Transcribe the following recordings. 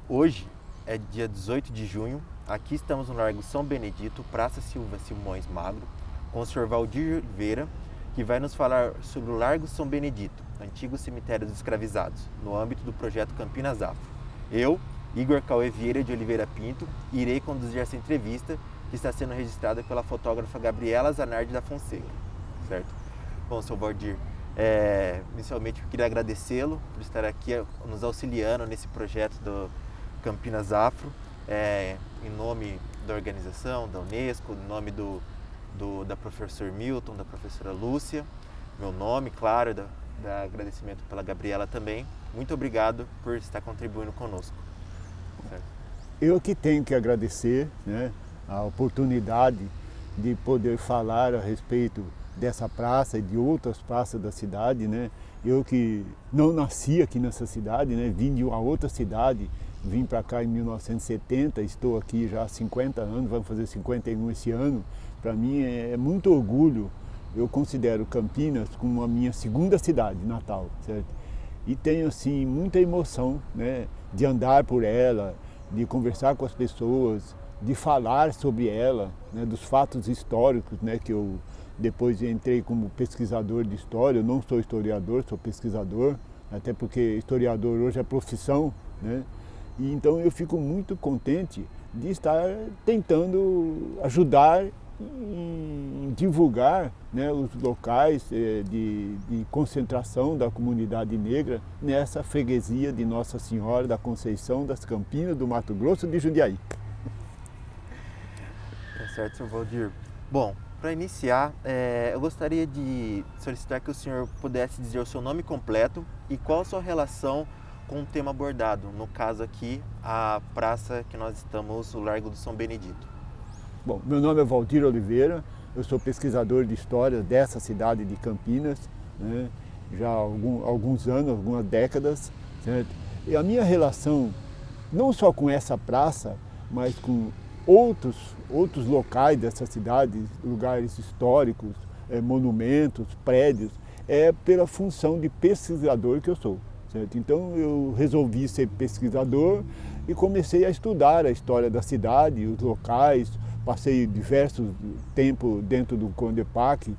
Hoje é dia 18 de junho, aqui estamos no Largo São Benedito, Praça Silva Simões Magro, com o Sr. Valdir Oliveira, que vai nos falar sobre o Largo São Benedito, antigo cemitério dos escravizados, no âmbito do projeto Campinas Afro. Eu, Igor Cauê Vieira de Oliveira Pinto, irei conduzir essa entrevista, que está sendo registrada pela fotógrafa Gabriela Zanardi da Fonseca, certo? Bom, Sr. Valdir, inicialmente eu queria agradecê-lo por estar aqui nos auxiliando nesse projeto do Campinas Afro, em nome da organização, da Unesco, em nome da professora Milton, da professora Lúcia, meu nome, claro, da agradecimento pela Gabriela também. Muito obrigado por estar contribuindo conosco. Certo? Eu que tenho que agradecer, né, a oportunidade de poder falar a respeito dessa praça e de outras praças da cidade, né? Eu que não nasci aqui nessa cidade, né, vim de uma outra cidade. Vim para cá em 1970, estou aqui já há 50 anos, vamos fazer 51 esse ano. Para mim é muito orgulho, eu considero Campinas como a minha segunda cidade natal, certo? E tenho assim muita emoção, né, de andar por ela, de conversar com as pessoas, de falar sobre ela, né, dos fatos históricos, né, que eu depois entrei como pesquisador de história. Eu não sou historiador, sou pesquisador, até porque historiador hoje é profissão, né? E então eu fico muito contente de estar tentando ajudar em divulgar, né, os locais de concentração da comunidade negra nessa freguesia de Nossa Senhora da Conceição das Campinas do Mato Grosso de Jundiaí. Tá certo, Sr. Valdir. Bom, para iniciar, eu gostaria de solicitar que o senhor pudesse dizer o seu nome completo e qual a sua relação com o tema abordado, no caso aqui, a praça que nós estamos, o Largo do São Benedito. Bom, meu nome é Valdir Oliveira, eu sou pesquisador de história dessa cidade de Campinas, né, já há alguns anos, algumas décadas, certo? E a minha relação, não só com essa praça, mas com outros locais dessa cidade, lugares históricos, monumentos, prédios, é pela função de pesquisador que eu sou. Certo? Então eu resolvi ser pesquisador e comecei a estudar a história da cidade, os locais. Passei diversos tempos dentro do CONDEPAC,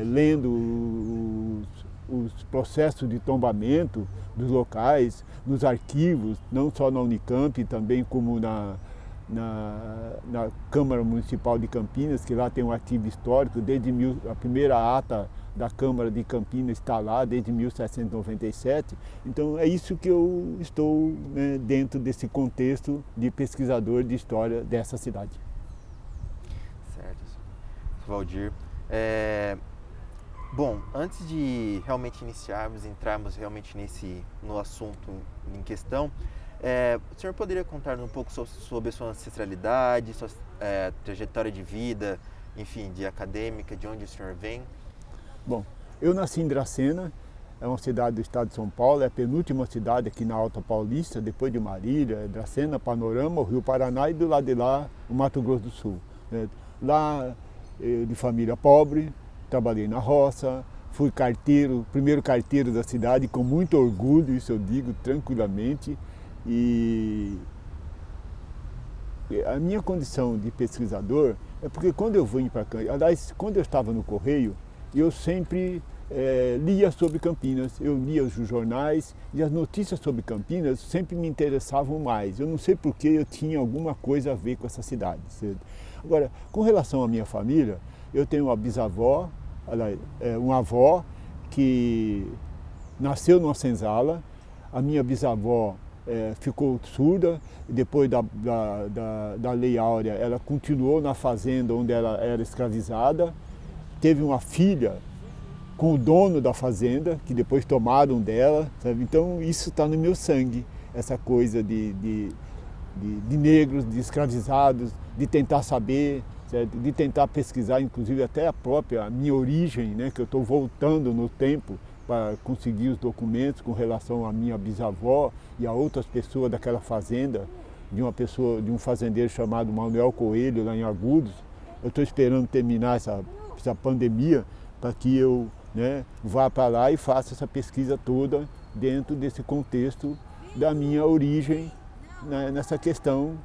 lendo os processos de tombamento dos locais, nos arquivos, não só na Unicamp, também como na Câmara Municipal de Campinas, que lá tem um arquivo histórico, desde a primeira ata da Câmara de Campinas está lá desde 1797. Então é isso que eu estou, né, dentro desse contexto de pesquisador de história dessa cidade. Certo, Valdir. Bom, antes de realmente entrarmos realmente no assunto em questão, o senhor poderia contar um pouco sobre a sua ancestralidade, sua trajetória de vida, enfim, de acadêmica, de onde o senhor vem? Bom, eu nasci em Dracena, é uma cidade do estado de São Paulo, é a penúltima cidade aqui na Alta Paulista, depois de Marília, Dracena, Panorama, o Rio Paraná e do lado de lá o Mato Grosso do Sul. Né? Lá, de família pobre, trabalhei na roça, fui carteiro, primeiro carteiro da cidade, com muito orgulho, isso eu digo tranquilamente. E a minha condição de pesquisador é porque quando eu vim para Campinas, aliás, quando eu estava no Correio, eu sempre lia sobre Campinas, eu lia os jornais e as notícias sobre Campinas sempre me interessavam mais. Eu não sei porque eu tinha alguma coisa a ver com essa cidade. Certo? Agora, com relação à minha família, eu tenho uma bisavó, uma avó que nasceu numa senzala, a minha bisavó ficou surda, depois da Lei Áurea ela continuou na fazenda onde ela era escravizada, teve uma filha com o dono da fazenda, que depois tomaram dela, sabe? Então isso está no meu sangue, essa coisa de negros, de escravizados, de tentar saber, certo? De tentar pesquisar, inclusive até a minha origem, né? Que eu estou voltando no tempo para conseguir os documentos com relação à minha bisavó e a outras pessoas daquela fazenda, de um fazendeiro chamado Manuel Coelho, lá em Agudos. Eu estou esperando terminar essa pandemia para que eu, né, vá para lá e faça essa pesquisa toda dentro desse contexto da minha origem nessa questão,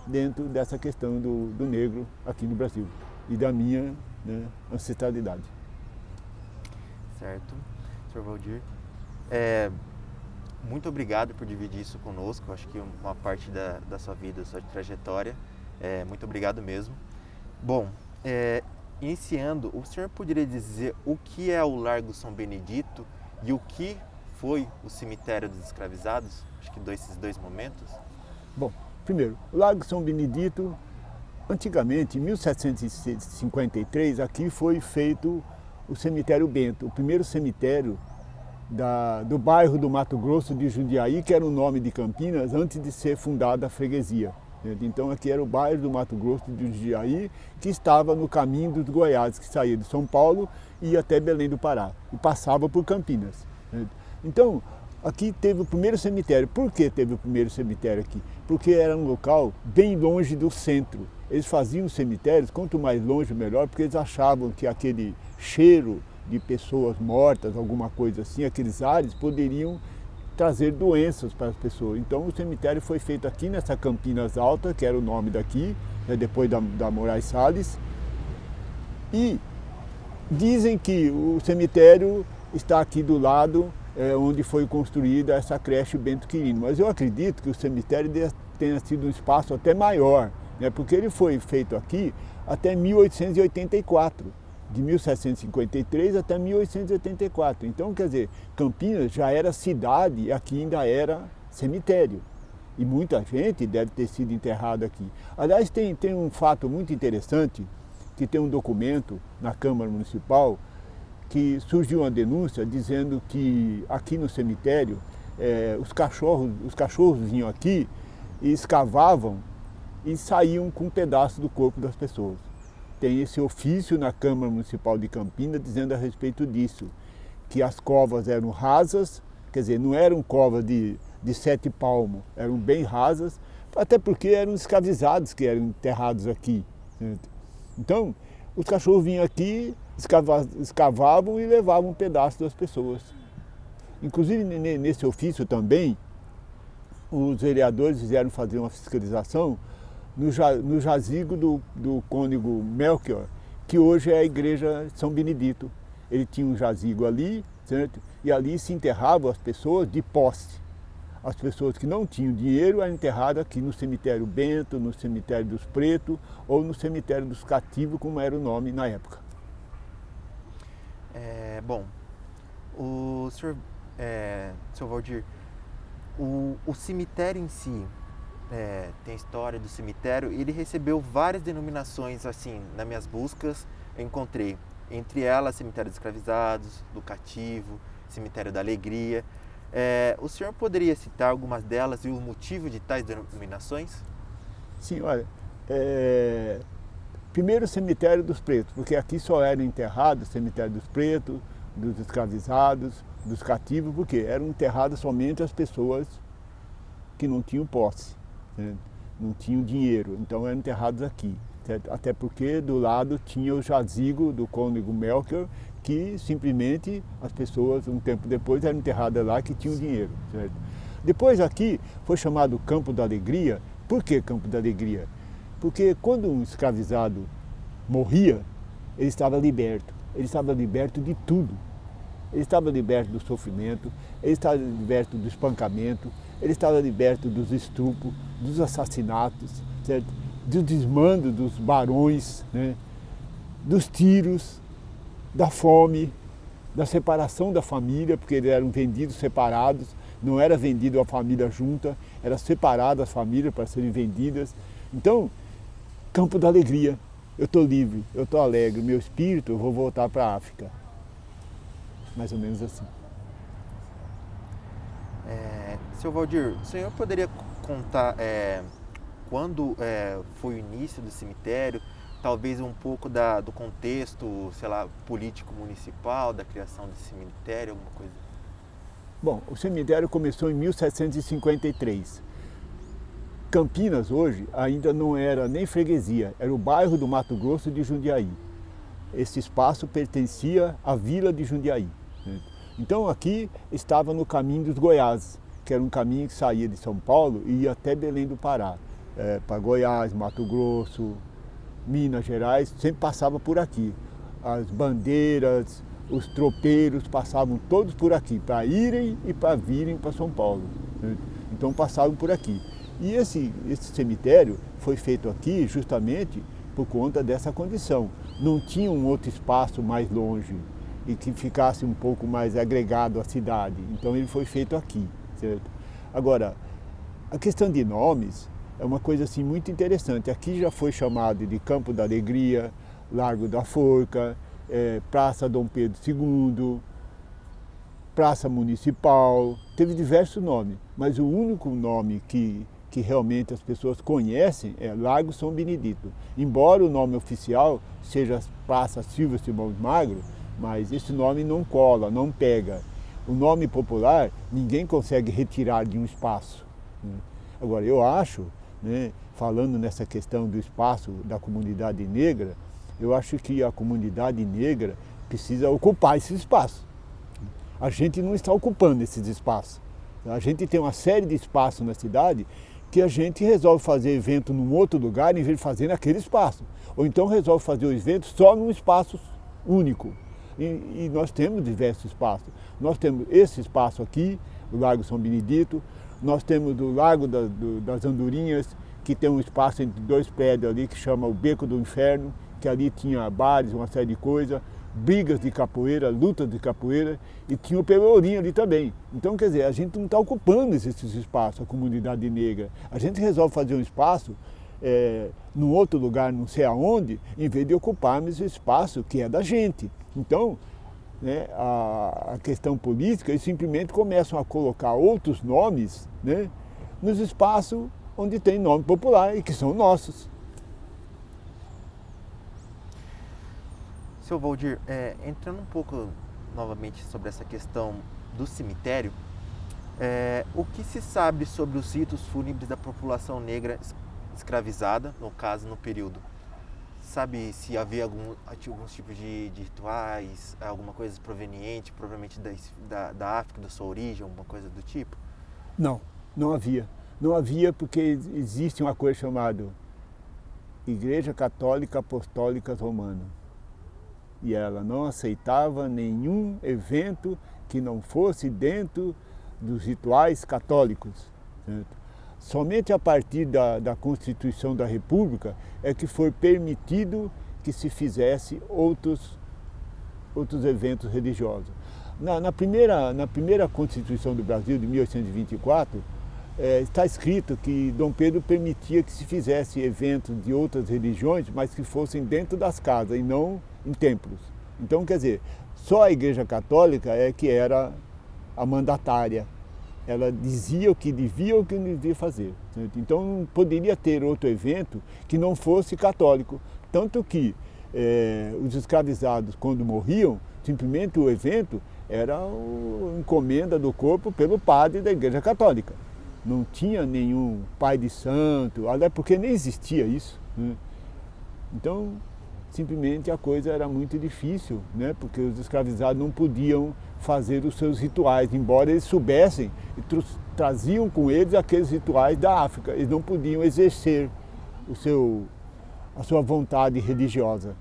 dentro dessa questão do negro aqui no Brasil e da minha, né, ancestralidade. Certo, Sr. Valdir. Muito obrigado por dividir isso conosco. Acho que uma parte da sua vida, da sua trajetória. Muito obrigado mesmo. Bom, iniciando, o senhor poderia dizer o que é o Largo São Benedito e o que foi o cemitério dos escravizados? Acho que esses dois momentos. Bom, primeiro, o Largo São Benedito, antigamente, em 1753, aqui foi feito o cemitério Bento, o primeiro cemitério do bairro do Mato Grosso de Jundiaí, que era o nome de Campinas antes de ser fundada a freguesia. Então aqui era o bairro do Mato Grosso de Jundiaí, que estava no caminho dos Goiás, que saía de São Paulo e ia até Belém do Pará, e passava por Campinas. Então, aqui teve o primeiro cemitério. Por que teve o primeiro cemitério aqui? Porque era um local bem longe do centro. Eles faziam cemitérios, quanto mais longe melhor, porque eles achavam que aquele cheiro de pessoas mortas, alguma coisa assim, aqueles ares poderiam trazer doenças para as pessoas. Então o cemitério foi feito aqui nessa Campinas Alta, que era o nome daqui, depois da Moraes Salles. E dizem que o cemitério está aqui do lado, onde foi construída essa creche Bento Quirino. Mas eu acredito que o cemitério tenha sido um espaço até maior, né, porque ele foi feito aqui até 1884. De 1753 até 1884. Então, quer dizer, Campinas já era cidade e aqui ainda era cemitério. E muita gente deve ter sido enterrada aqui. Aliás, tem um fato muito interessante, que tem um documento na Câmara Municipal, que surgiu uma denúncia dizendo que aqui no cemitério, os cachorros vinham aqui e escavavam e saíam com um pedaço do corpo das pessoas. Tem esse ofício na Câmara Municipal de Campinas dizendo a respeito disso, que as covas eram rasas, quer dizer, não eram covas de 7 palmos, eram bem rasas, até porque eram escravizados que eram enterrados aqui. Certo? Então, os cachorros vinham aqui, escavavam e levavam um pedaço das pessoas. Inclusive, nesse ofício também, os vereadores fizeram fazer uma fiscalização no jazigo do cônego Melchior, que hoje é a igreja de São Benedito. Ele tinha um jazigo ali, certo? E ali se enterravam as pessoas de posse. As pessoas que não tinham dinheiro eram enterradas aqui no cemitério Bento, no cemitério dos Pretos ou no cemitério dos Cativos, como era o nome na época. Bom, o senhor Valdir, o cemitério em si, tem a história do cemitério, ele recebeu várias denominações, assim, nas minhas buscas eu encontrei, entre elas cemitério dos escravizados, do cativo, cemitério da alegria. O senhor poderia citar algumas delas e o motivo de tais denominações? Sim, olha, primeiro o cemitério dos pretos, porque aqui só eram enterrados o cemitério dos pretos, dos escravizados, dos cativos, porque eram enterradas somente as pessoas que não tinham posse. Não tinham dinheiro, então eram enterrados aqui. Certo? Até porque do lado tinha o jazigo do cônego Melchior, que simplesmente as pessoas, um tempo depois, eram enterradas lá que tinham dinheiro. Certo? Depois aqui foi chamado Campo da Alegria. Por que Campo da Alegria? Porque quando um escravizado morria, ele estava liberto. Ele estava liberto de tudo. Ele estava liberto do sofrimento, ele estava liberto do espancamento, ele estava liberto dos estupros, dos assassinatos, certo? Do desmando dos barões, né? Dos tiros, da fome, da separação da família, porque eles eram vendidos separados, não era vendido a família junta, era separada as famílias para serem vendidas. Então, Campo da Alegria, eu estou livre, eu estou alegre, meu espírito, eu vou voltar para a África. Mais ou menos assim. Seu Valdir, o senhor poderia contar quando foi o início do cemitério, talvez um pouco do contexto, sei lá, político municipal, da criação desse cemitério, alguma coisa? Bom, o cemitério começou em 1753. Campinas hoje ainda não era nem freguesia, era o bairro do Mato Grosso de Jundiaí. Esse espaço pertencia à vila de Jundiaí. Então aqui estava no caminho dos Goiás, que era um caminho que saía de São Paulo e ia até Belém do Pará, para Goiás, Mato Grosso, Minas Gerais, sempre passava por aqui. As bandeiras, os tropeiros passavam todos por aqui, para irem e para virem para São Paulo. Então passavam por aqui. E esse cemitério foi feito aqui justamente por conta dessa condição. Não tinha um outro espaço mais longe e que ficasse um pouco mais agregado à cidade. Então ele foi feito aqui, certo? Agora, a questão de nomes é uma coisa assim muito interessante. Aqui já foi chamado de Campo da Alegria, Largo da Forca, Praça Dom Pedro II, Praça Municipal, teve diversos nomes, mas o único nome que realmente as pessoas conhecem é Largo São Benedito. Embora o nome oficial seja Praça Silva Simões Magro, mas esse nome não cola, não pega. O nome popular ninguém consegue retirar de um espaço. Agora, eu acho, falando nessa questão do espaço da comunidade negra, eu acho que a comunidade negra precisa ocupar esse espaço. A gente não está ocupando esses espaços. A gente tem uma série de espaços na cidade que a gente resolve fazer evento num outro lugar em vez de fazer naquele espaço. Ou então resolve fazer o evento só num espaço único. E nós temos diversos espaços. Nós temos esse espaço aqui, o Largo São Benedito, nós temos o Largo das Andorinhas, que tem um espaço entre dois prédios ali que chama o Beco do Inferno, que ali tinha bares, uma série de coisas, brigas de capoeira, lutas de capoeira, e tinha o Pelourinho ali também. Então, quer dizer, a gente não está ocupando esses espaços, a comunidade negra. A gente resolve fazer um espaço num outro lugar, não sei aonde, em vez de ocuparmos o espaço que é da gente. Então, a questão política, eles simplesmente começam a colocar outros nomes nos espaços onde tem nome popular e que são nossos. Seu Valdir, entrando um pouco novamente sobre essa questão do cemitério, o que se sabe sobre os ritos fúnebres da população negra escravizada, no caso, no período? Sabe se havia alguns tipos de rituais, alguma coisa proveniente, provavelmente da África, da sua origem, alguma coisa do tipo? Não havia. Não havia porque existe uma coisa chamada Igreja Católica Apostólica Romana. E ela não aceitava nenhum evento que não fosse dentro dos rituais católicos. Certo? Somente a partir da Constituição da República é que foi permitido que se fizesse outros eventos religiosos. Na primeira Constituição do Brasil, de 1824, está escrito que Dom Pedro permitia que se fizesse eventos de outras religiões, mas que fossem dentro das casas e não em templos. Então, quer dizer, só a Igreja Católica é que era a mandatária. Ela dizia o que devia e o que não devia fazer. Certo? Então, não poderia ter outro evento que não fosse católico. Tanto que os escravizados, quando morriam, simplesmente o evento era a encomenda do corpo pelo padre da Igreja Católica. Não tinha nenhum pai de santo, até porque nem existia isso. Então, simplesmente a coisa era muito difícil, porque os escravizados não podiam fazer os seus rituais, embora eles soubessem e traziam com eles aqueles rituais da África. Eles não podiam exercer a sua vontade religiosa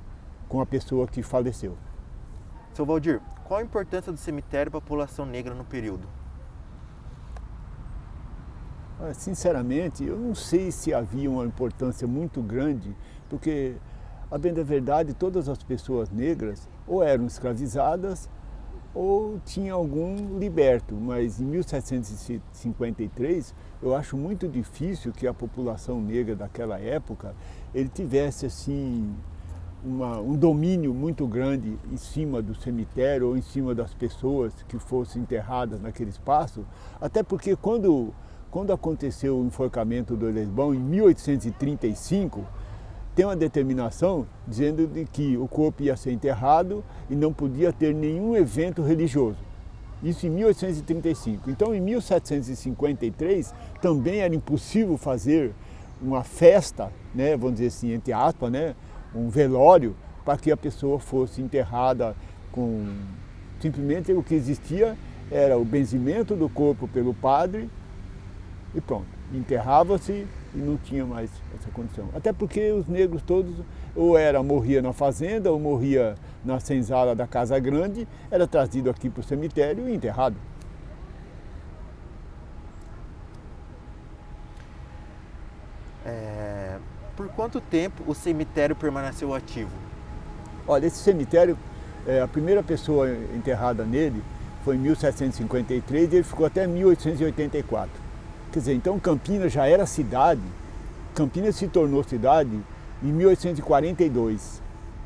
com a pessoa que faleceu. Seu Valdir, qual a importância do cemitério para a população negra no período? Sinceramente, eu não sei se havia uma importância muito grande, porque, a bem da verdade, todas as pessoas negras ou eram escravizadas ou tinha algum liberto, mas em 1753 eu acho muito difícil que a população negra daquela época ele tivesse assim um domínio muito grande em cima do cemitério ou em cima das pessoas que fossem enterradas naquele espaço, até porque quando aconteceu o enforcamento do Lesbão em 1835, tem uma determinação dizendo de que o corpo ia ser enterrado e não podia ter nenhum evento religioso. Isso em 1835. Então, em 1753, também era impossível fazer uma festa, vamos dizer assim, entre aspas, um velório, para que a pessoa fosse enterrada com... Simplesmente o que existia era o benzimento do corpo pelo padre e pronto. Enterrava-se e não tinha mais essa condição. Até porque os negros todos, ou morria na fazenda, ou morria na senzala da Casa Grande, era trazido aqui para o cemitério e enterrado. Por quanto tempo o cemitério permaneceu ativo? Olha, esse cemitério, a primeira pessoa enterrada nele foi em 1753 e ele ficou até 1884. Quer dizer, então Campinas já era cidade, Campinas se tornou cidade em 1842.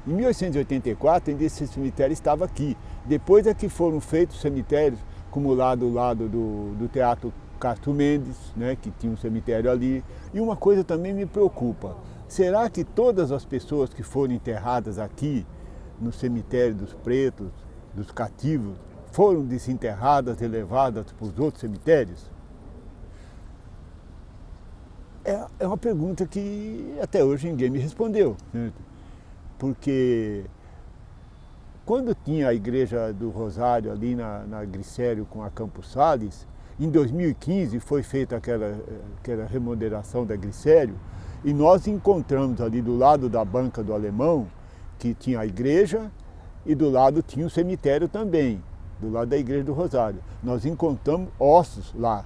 Em 1884, ainda esse cemitério estava aqui. Depois é que foram feitos cemitérios, como lá do lado do Teatro Castro Mendes, né, que tinha um cemitério ali. E uma coisa também me preocupa, será que todas as pessoas que foram enterradas aqui, no cemitério dos pretos, dos cativos, foram desenterradas e levadas para os outros cemitérios? É uma pergunta que até hoje ninguém me respondeu, certo? Porque quando tinha a igreja do Rosário ali na Glicério com a Campos Sales, em 2015 foi feita aquela remodelação da Glicério e nós encontramos ali do lado da banca do Alemão, que tinha a igreja e do lado tinha o cemitério também, do lado da igreja do Rosário. Nós encontramos ossos lá.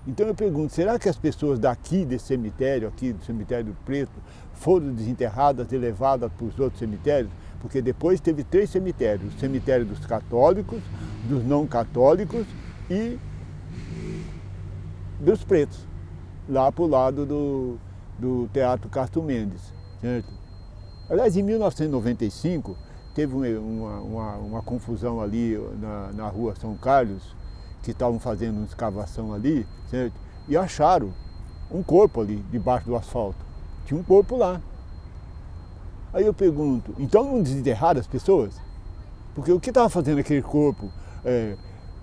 Então eu pergunto, será que as pessoas daqui desse cemitério, aqui do cemitério do Preto, foram desenterradas e levadas para os outros cemitérios? Porque depois teve 3 cemitérios, o cemitério dos católicos, dos não católicos e dos pretos, lá para o lado do Teatro Castro Mendes, certo? Aliás, em 1995, teve uma confusão ali na rua São Carlos, que estavam fazendo uma escavação ali, certo? E acharam um corpo ali, debaixo do asfalto. Tinha um corpo lá. Aí eu pergunto, então não desenterraram as pessoas? Porque o que estava fazendo aquele corpo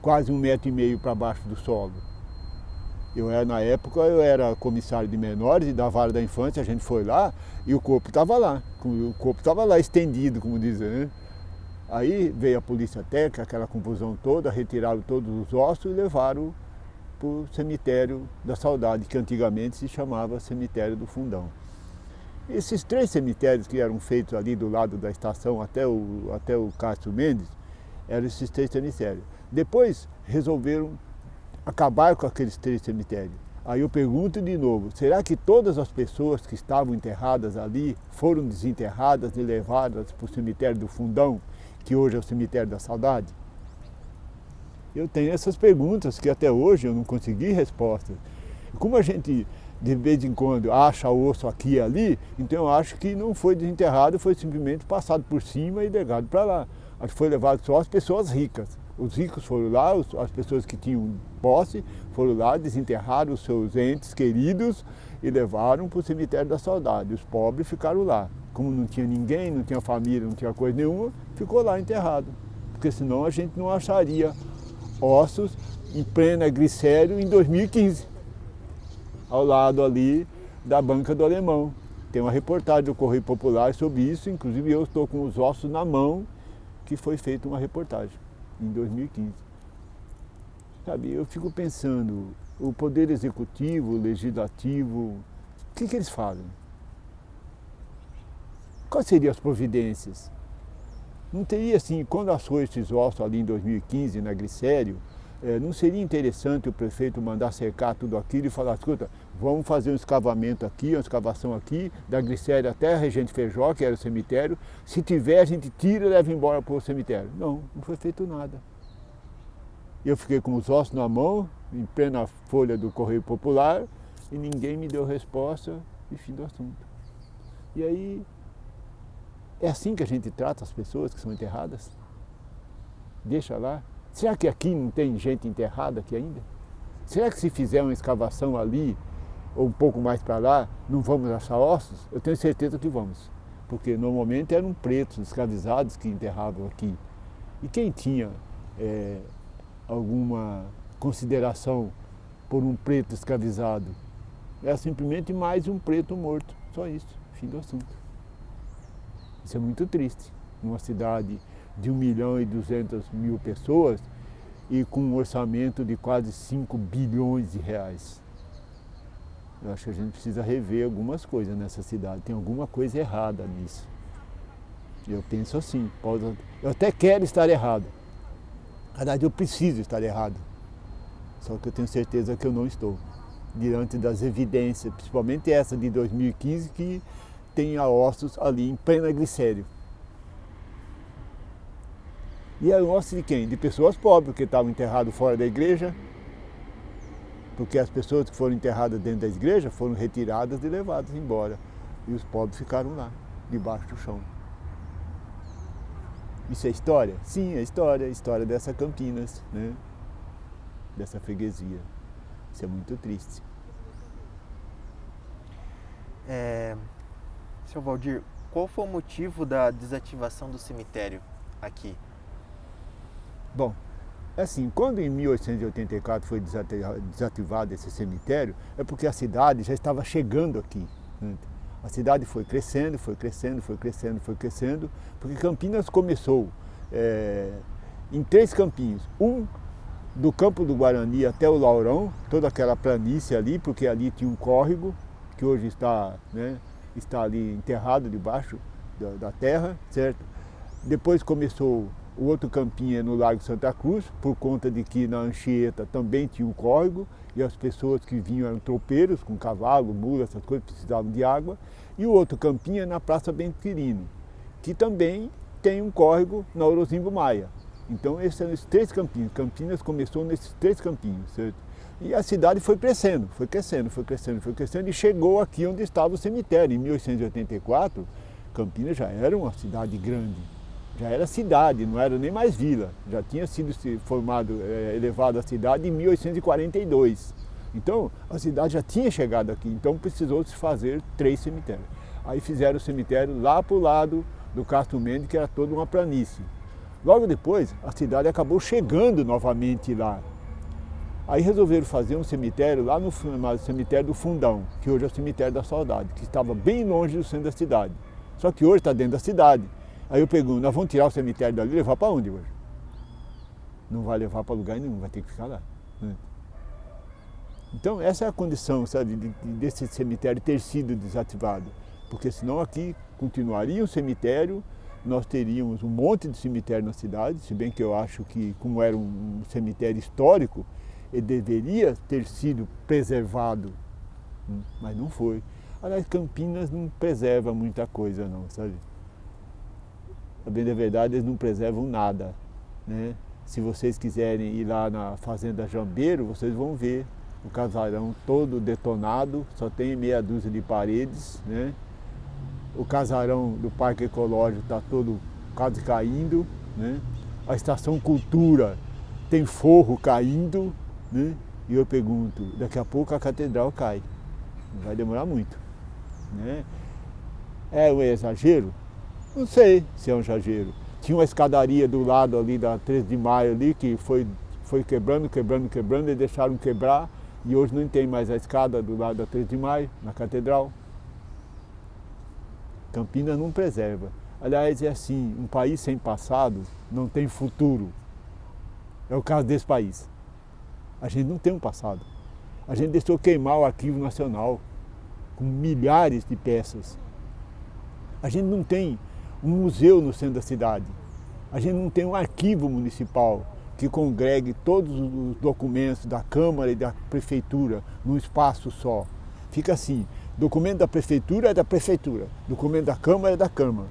quase 1,5 metro para baixo do solo? Na época eu era comissário de menores e da vara da infância, a gente foi lá e o corpo estava lá. O corpo estava lá estendido, como dizem, né? Aí veio a polícia técnica, aquela confusão toda, retiraram todos os ossos e levaram para o cemitério da Saudade, que antigamente se chamava Cemitério do Fundão. Esses 3 cemitérios que eram feitos ali do lado da estação até o Castro Mendes, eram esses 3 cemitérios. Depois resolveram acabar com aqueles 3 cemitérios. Aí eu pergunto de novo, será que todas as pessoas que estavam enterradas ali foram desenterradas e levadas para o cemitério do Fundão, que hoje é o cemitério da Saudade? Eu tenho essas perguntas que até hoje eu não consegui resposta. Como a gente de vez em quando acha osso aqui e ali, então eu acho que não foi desenterrado, foi simplesmente passado por cima e legado para lá. Acho que foi levado só as pessoas ricas. Os ricos foram lá, as pessoas que tinham posse foram lá, desenterraram os seus entes queridos e levaram para o cemitério da Saudade. Os pobres ficaram lá. Como não tinha ninguém, não tinha família, não tinha coisa nenhuma, ficou lá enterrado. Porque senão a gente não acharia ossos em plena Glicério em 2015, ao lado ali da banca do Alemão. Tem uma reportagem do Correio Popular sobre isso, inclusive eu estou com os ossos na mão, que foi feita uma reportagem em 2015. Sabe, eu fico pensando, o Poder Executivo, o Legislativo, o que eles fazem? Quais seriam as providências? Não teria assim, quando achou esses ossos ali em 2015 na Glicério, não seria interessante o prefeito mandar cercar tudo aquilo e falar, escuta, vamos fazer um escavamento aqui, uma escavação aqui, da Glicério até a Regente Feijó, que era o cemitério, se tiver a gente tira e leva embora para o cemitério. Não foi feito nada. Eu fiquei com os ossos na mão, em plena folha do Correio Popular, e ninguém me deu resposta e fim do assunto. E aí, é assim que a gente trata as pessoas que são enterradas? Deixa lá. Será que aqui não tem gente enterrada aqui ainda? Será que se fizer uma escavação ali, ou um pouco mais para lá, não vamos achar ossos? Eu tenho certeza que vamos. Porque normalmente eram pretos, escravizados que enterravam aqui. E quem tinha alguma consideração por um preto escravizado? Era simplesmente mais um preto morto. Só isso, fim do assunto. Isso é muito triste. Numa cidade de 1.200.000 pessoas, e com um orçamento de quase 5 bilhões de reais. Eu acho que a gente precisa rever algumas coisas nessa cidade, tem alguma coisa errada nisso. Eu penso assim, eu até quero estar errado. Na verdade, eu preciso estar errado. Só que eu tenho certeza que eu não estou. Diante das evidências, principalmente essa de 2015, que tem a ossos ali em plena glicério. E a ossos de quem? De pessoas pobres, que estavam enterradas fora da igreja, porque as pessoas que foram enterradas dentro da igreja foram retiradas e levadas embora. E os pobres ficaram lá, debaixo do chão. Isso é história? Sim, é história. História dessa Campinas, né? Dessa freguesia. Isso é muito triste. Seu Valdir, qual foi o motivo da desativação do cemitério aqui? Bom, assim, quando em 1884 foi desativado esse cemitério, é porque a cidade já estava chegando aqui. Né? A cidade foi crescendo, foi crescendo, foi crescendo, foi crescendo, porque Campinas começou em 3 campinhos. Um do Campo do Guarani até o Laurão, toda aquela planície ali, porque ali tinha um córrego, que hoje está, né, está ali enterrado debaixo da terra, certo? Depois começou o outro campinho no Largo Santa Cruz, por conta de que na Anchieta também tinha um córrego, e as pessoas que vinham eram tropeiros, com cavalo, mula, essas coisas, precisavam de água. E o outro campinho é na Praça Bento Quirino, que também tem um córrego na Orozimbo Maia. Então esses são os 3 campinhos. Campinas começou nesses 3 campinhos, certo? E a cidade foi crescendo, foi crescendo, foi crescendo, foi crescendo e chegou aqui onde estava o cemitério. Em 1884, Campinas já era uma cidade grande. Já era cidade, não era nem mais vila. Já tinha sido elevado a cidade em 1842. Então, a cidade já tinha chegado aqui, então precisou se fazer 3 cemitérios. Aí fizeram o cemitério lá para o lado do Castro Mendes, que era toda uma planície. Logo depois, a cidade acabou chegando novamente lá. Aí resolveram fazer um cemitério lá no cemitério do Fundão, que hoje é o cemitério da Saudade, que estava bem longe do centro da cidade. Só que hoje está dentro da cidade. Aí eu pergunto, nós vamos tirar o cemitério dali e levar para onde hoje? Não vai levar para lugar nenhum, vai ter que ficar lá. Né? Então essa é a condição, sabe, desse cemitério ter sido desativado. Porque senão aqui continuaria um cemitério, nós teríamos um monte de cemitério na cidade, se bem que eu acho que, como era um cemitério histórico, ele deveria ter sido preservado, mas não foi. Aliás, Campinas não preserva muita coisa não, sabe? A bem da verdade, eles não preservam nada, né? Se vocês quiserem ir lá na Fazenda Jambeiro, vocês vão ver o casarão todo detonado, só tem meia dúzia de paredes, né? O casarão do Parque Ecológico está todo quase caindo, né? A Estação Cultura tem forro caindo, né? E eu pergunto, daqui a pouco a catedral cai, não vai demorar muito, né? É um exagero? Não sei se é um exagero. Tinha uma escadaria do lado ali da 13 de maio ali, que foi quebrando, quebrando, quebrando, e deixaram quebrar, e hoje não tem mais a escada do lado da 13 de maio, na catedral. Campinas não preserva. Aliás, é assim, um país sem passado não tem futuro. É o caso desse país. A gente não tem um passado. A gente deixou queimar o Arquivo Nacional, com milhares de peças. A gente não tem um museu no centro da cidade. A gente não tem um arquivo municipal que congregue todos os documentos da Câmara e da Prefeitura num espaço só. Fica assim, documento da Prefeitura é da Prefeitura, documento da Câmara é da Câmara.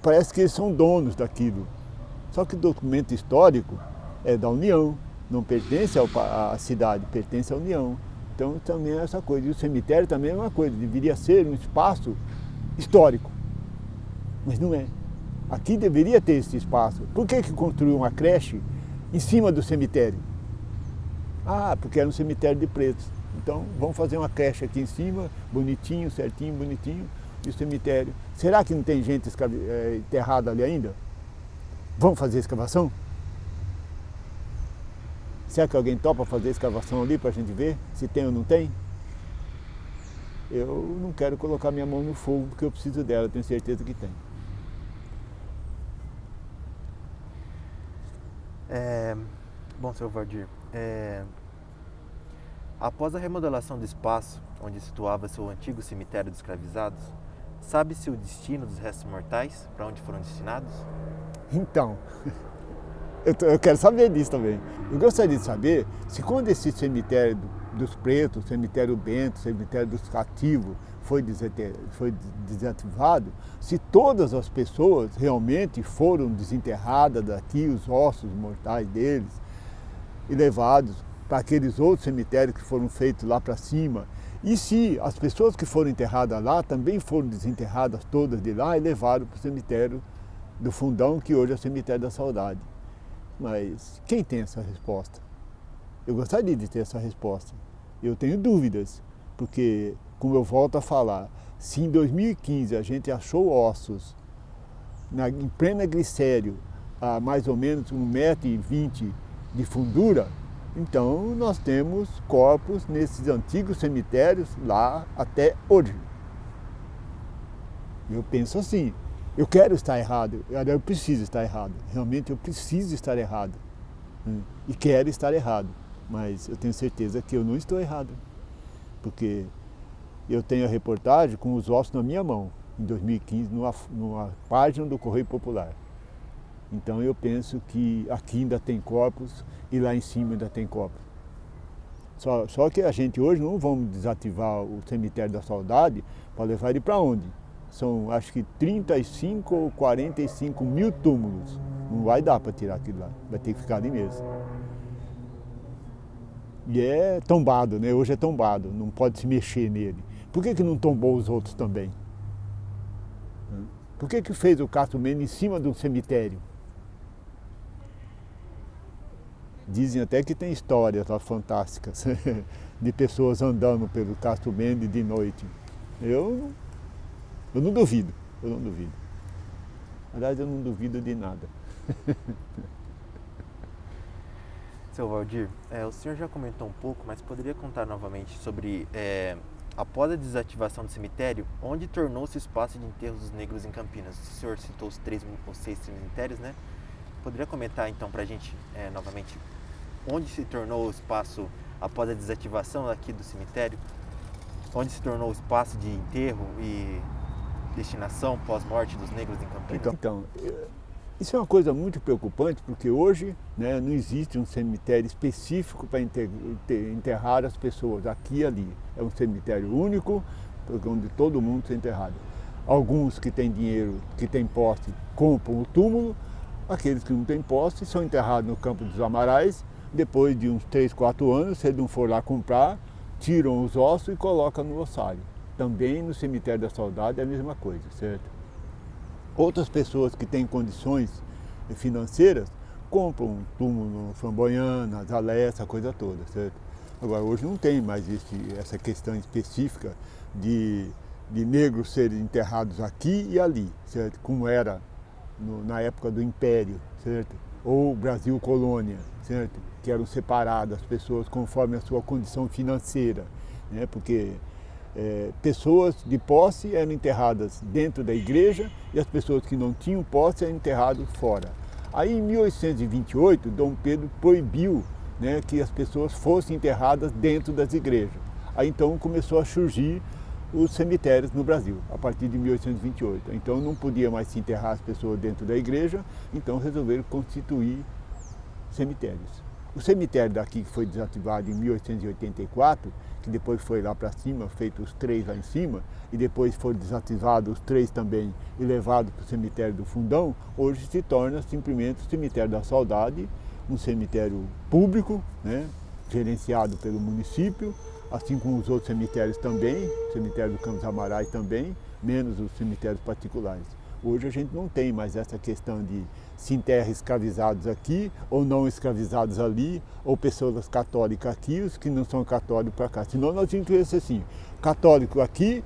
Parece que eles são donos daquilo. Só que o documento histórico é da União, não pertence à cidade, pertence à União. Então também é essa coisa. E o cemitério também é uma coisa, deveria ser um espaço histórico. Mas não é. Aqui deveria ter esse espaço. Por que construiu uma creche em cima do cemitério? Ah, porque era um cemitério de pretos. Então vamos fazer uma creche aqui em cima, bonitinho, certinho, bonitinho, e o cemitério. Será que não tem gente enterrada ali ainda? Vamos fazer escavação? Será que alguém topa fazer escavação ali para a gente ver se tem ou não tem? Eu não quero colocar minha mão no fogo porque eu preciso dela, tenho certeza que tem. Bom, seu Valdir, após a remodelação do espaço onde situava-se o antigo cemitério dos escravizados, sabe-se o destino dos restos mortais, para onde foram destinados? Então, eu quero saber disso também. Eu gostaria de saber se quando esse cemitério dos pretos, cemitério Bento, cemitério dos cativos foi desativado, se todas as pessoas realmente foram desenterradas daqui, os ossos mortais deles, e levados para aqueles outros cemitérios que foram feitos lá para cima. E se as pessoas que foram enterradas lá também foram desenterradas todas de lá e levaram para o cemitério do Fundão, que hoje é o cemitério da Saudade. Mas quem tem essa resposta? Eu gostaria de ter essa resposta. Eu tenho dúvidas, porque, como eu volto a falar, se em 2015 a gente achou ossos em plena glicério, a mais ou menos 1,20 m de fundura, então nós temos corpos nesses antigos cemitérios lá até hoje. Eu penso assim, eu quero estar errado, eu preciso estar errado, realmente eu preciso estar errado. E quero estar errado, mas eu tenho certeza que eu não estou errado, porque eu tenho a reportagem com os ossos na minha mão, em 2015, numa página do Correio Popular. Então eu penso que aqui ainda tem corpos e lá em cima ainda tem corpos. Só que a gente hoje não vamos desativar o cemitério da Saudade para levar ele para onde? São acho que 35 ou 45 mil túmulos. Não vai dar para tirar aquilo lá, vai ter que ficar ali mesmo. E é tombado, né? Hoje é tombado, não pode se mexer nele. Por que não tombou os outros também? Por que fez o Castro Mendes em cima de um cemitério? Dizem até que tem histórias lá fantásticas de pessoas andando pelo Castro Mendes de noite. Eu não duvido, eu não duvido. Aliás, eu não duvido de nada. Seu Valdir, o senhor já comentou um pouco, mas poderia contar novamente sobre, após a desativação do cemitério, onde tornou-se o espaço de enterros dos negros em Campinas? O senhor citou os 3 ou 6 cemitérios, né? Poderia comentar então pra gente, novamente, onde se tornou o espaço após a desativação aqui do cemitério? Onde se tornou o espaço de enterro e destinação pós-morte dos negros em Campinas? Então, isso é uma coisa muito preocupante, porque hoje, né, não existe um cemitério específico para enterrar as pessoas aqui e ali. É um cemitério único, onde todo mundo é enterrado. Alguns que têm dinheiro, que têm posse, compram o túmulo. Aqueles que não têm posse são enterrados no Campo dos Amarais. Depois de uns 3, 4 anos, se ele não for lá comprar, tiram os ossos e colocam no ossário. Também no cemitério da Saudade é a mesma coisa, certo? Outras pessoas que têm condições financeiras compram um túmulo no Flamboyant, na Zalé, essa coisa toda, certo? Agora, hoje não tem mais essa questão específica de negros serem enterrados aqui e ali, certo? Como era na época do Império, certo? Ou Brasil Colônia, certo? Que eram separadas as pessoas conforme a sua condição financeira, né? Porque pessoas de posse eram enterradas dentro da igreja e as pessoas que não tinham posse eram enterradas fora. Aí em 1828, Dom Pedro proibiu, né, que as pessoas fossem enterradas dentro das igrejas. Aí então começou a surgir os cemitérios no Brasil, a partir de 1828. Então não podia mais se enterrar as pessoas dentro da igreja, então resolveram constituir cemitérios. O cemitério daqui que foi desativado em 1884, que depois foi lá para cima, feito os 3 lá em cima, e depois foram desativados os 3 também e levados para o cemitério do Fundão, hoje se torna simplesmente o cemitério da Saudade, um cemitério público, né, gerenciado pelo município, assim como os outros cemitérios também, o cemitério do Campos Amarais também, menos os cemitérios particulares. Hoje a gente não tem mais essa questão de se enterra escravizados aqui ou não escravizados ali, ou pessoas católicas aqui, os que não são católicos para cá. Senão nós tínhamos que ser assim, católico aqui,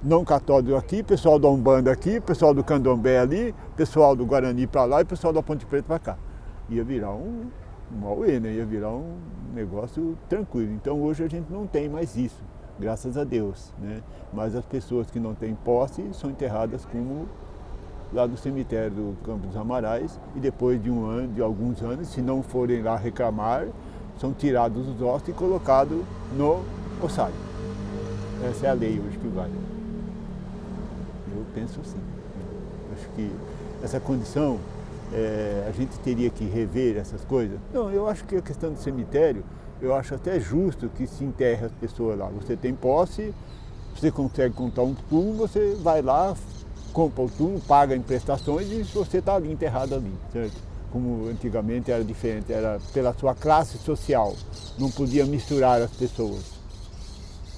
não católico aqui, pessoal da Umbanda aqui, pessoal do Candomblé ali, pessoal do Guarani para lá e pessoal da Ponte Preta para cá. Ia virar um auê, né? Ia virar um negócio tranquilo. Então hoje a gente não tem mais isso, graças a Deus, né? Mas as pessoas que não têm posse são enterradas como lá no cemitério do Campo dos Amarais, e depois de alguns anos, se não forem lá reclamar, são tirados os ossos e colocados no ossário. Essa é a lei hoje que vale. Eu penso assim. Acho que essa condição, a gente teria que rever essas coisas. Não, eu acho que a questão do cemitério, eu acho até justo que se enterre as pessoas lá. Você tem posse, você consegue contar um túmulo, você vai lá, compra o túmulo, paga em prestações e você está ali enterrado ali, certo? Como antigamente era diferente, era pela sua classe social, não podia misturar as pessoas.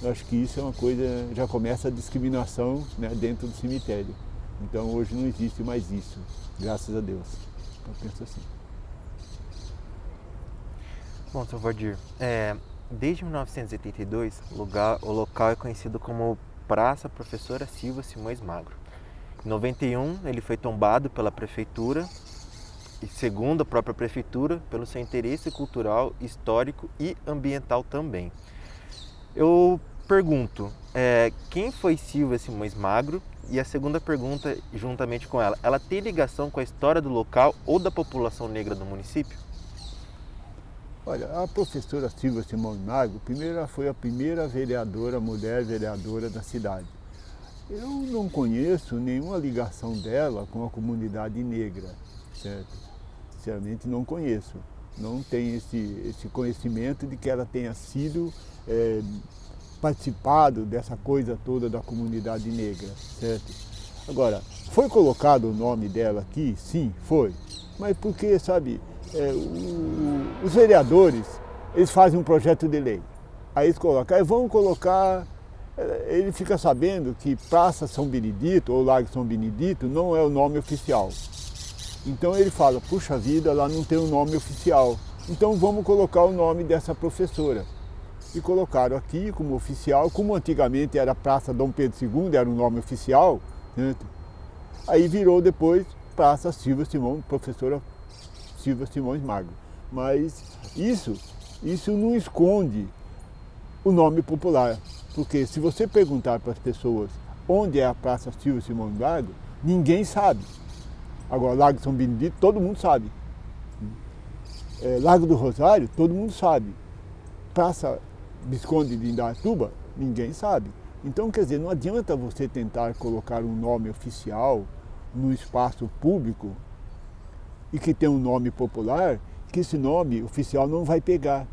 Eu acho que isso é uma coisa, já começa a discriminação, né, dentro do cemitério. Então hoje não existe mais isso, graças a Deus. Eu penso assim. Bom, seu Valdir, desde 1982, o local é conhecido como Praça Professora Silva Simões Magro. Em 91, ele foi tombado pela prefeitura e, segundo a própria prefeitura, pelo seu interesse cultural, histórico e ambiental também. Eu pergunto, quem foi Silva Simões Magro? E a segunda pergunta, juntamente com ela tem ligação com a história do local ou da população negra do município? Olha, a professora Silva Simões Magro, primeiro, ela foi a primeira vereadora, mulher vereadora da cidade. Eu não conheço nenhuma ligação dela com a comunidade negra, certo? Sinceramente não conheço. Não tenho esse conhecimento de que ela tenha sido participado dessa coisa toda da comunidade negra, certo? Agora, foi colocado o nome dela aqui? Sim, foi. Mas porque, sabe, os vereadores, eles fazem um projeto de lei. Aí eles colocam, aí vão colocar, ele fica sabendo que Praça São Benedito ou Largo São Benedito não é o nome oficial. Então ele fala, puxa vida, lá não tem um nome oficial. Então vamos colocar o nome dessa professora. E colocaram aqui como oficial, como antigamente era Praça Dom Pedro II, era o nome oficial, né? Aí virou depois Praça Silva Simões, professora Silva Simões Magro. Mas isso não esconde o nome popular, porque se você perguntar para as pessoas onde é a Praça Silva Simões Magro, ninguém sabe. Agora, Lago São Benedito, todo mundo sabe. Lago do Rosário, todo mundo sabe. Praça Visconde de Indaiatuba, ninguém sabe. Então, quer dizer, não adianta você tentar colocar um nome oficial no espaço público e que tem um nome popular, que esse nome oficial não vai pegar.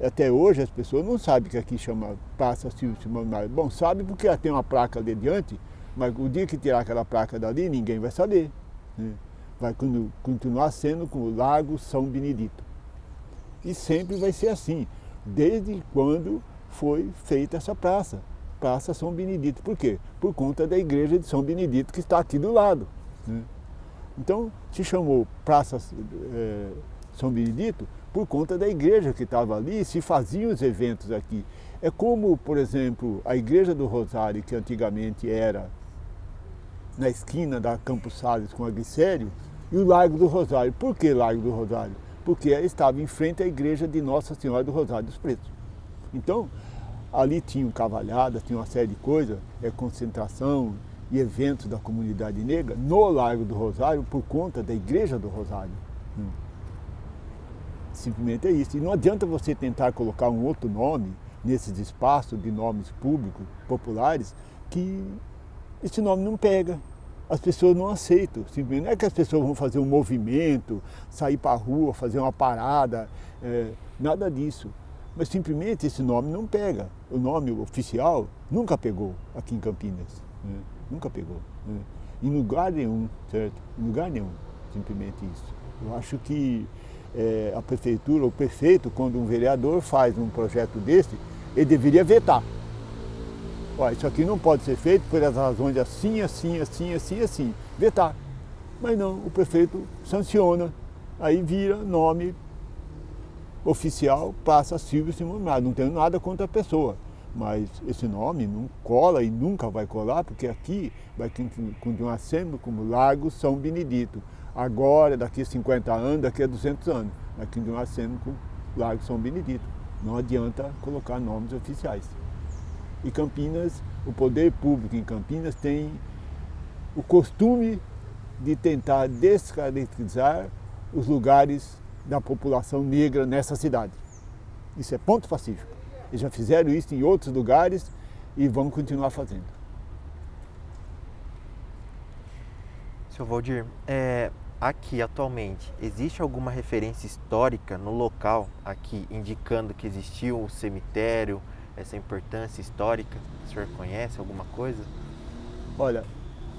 Até hoje as pessoas não sabem que aqui chama Praça Silva Simões Magro. Bom, sabe porque ela tem uma placa ali adiante, mas o dia que tirar aquela placa dali, ninguém vai saber, né? Vai continuar sendo com o Lago São Benedito. E sempre vai ser assim, desde quando foi feita essa praça, Praça São Benedito. Por quê? Por conta da igreja de São Benedito que está aqui do lado, né? Então se chamou Praça São Benedito por conta da igreja que estava ali, se faziam os eventos aqui. É como, por exemplo, a Igreja do Rosário, que antigamente era na esquina da Campos Sales com a Glicério, e o Largo do Rosário. Por que Largo do Rosário? Porque estava em frente à igreja de Nossa Senhora do Rosário dos Pretos. Então, ali tinha cavalhada, tinha uma série de coisas, concentração e eventos da comunidade negra no Largo do Rosário por conta da Igreja do Rosário. Simplesmente é isso. E não adianta você tentar colocar um outro nome nesses espaços de nomes públicos, populares, que esse nome não pega. As pessoas não aceitam. Simplesmente não é que as pessoas vão fazer um movimento, sair para a rua, fazer uma parada, nada disso. Mas simplesmente esse nome não pega. O nome oficial nunca pegou aqui em Campinas, né? Nunca pegou, né? Em lugar nenhum, certo? Em lugar nenhum, simplesmente isso. Eu acho que a prefeitura, o prefeito, quando um vereador faz um projeto desse, ele deveria vetar. Olha, isso aqui não pode ser feito pelas razões assim, assim, assim, assim, assim. Vetar. Mas não, o prefeito sanciona, aí vira nome oficial, passa Silva Simões Magro. Não tenho nada contra a pessoa, mas esse nome não cola e nunca vai colar, porque aqui vai continuar sendo como Largo São Benedito. Agora, daqui a 50 anos, daqui a 200 anos, vai continuar sendo como Largo São Benedito. Não adianta colocar nomes oficiais. E Campinas, o poder público em Campinas tem o costume de tentar descaracterizar os lugares da população negra nessa cidade. Isso é ponto pacífico. Eles já fizeram isso em outros lugares e vão continuar fazendo. Seu Valdir, aqui atualmente, existe alguma referência histórica no local aqui indicando que existiu um cemitério, essa importância histórica? O senhor conhece alguma coisa? Olha,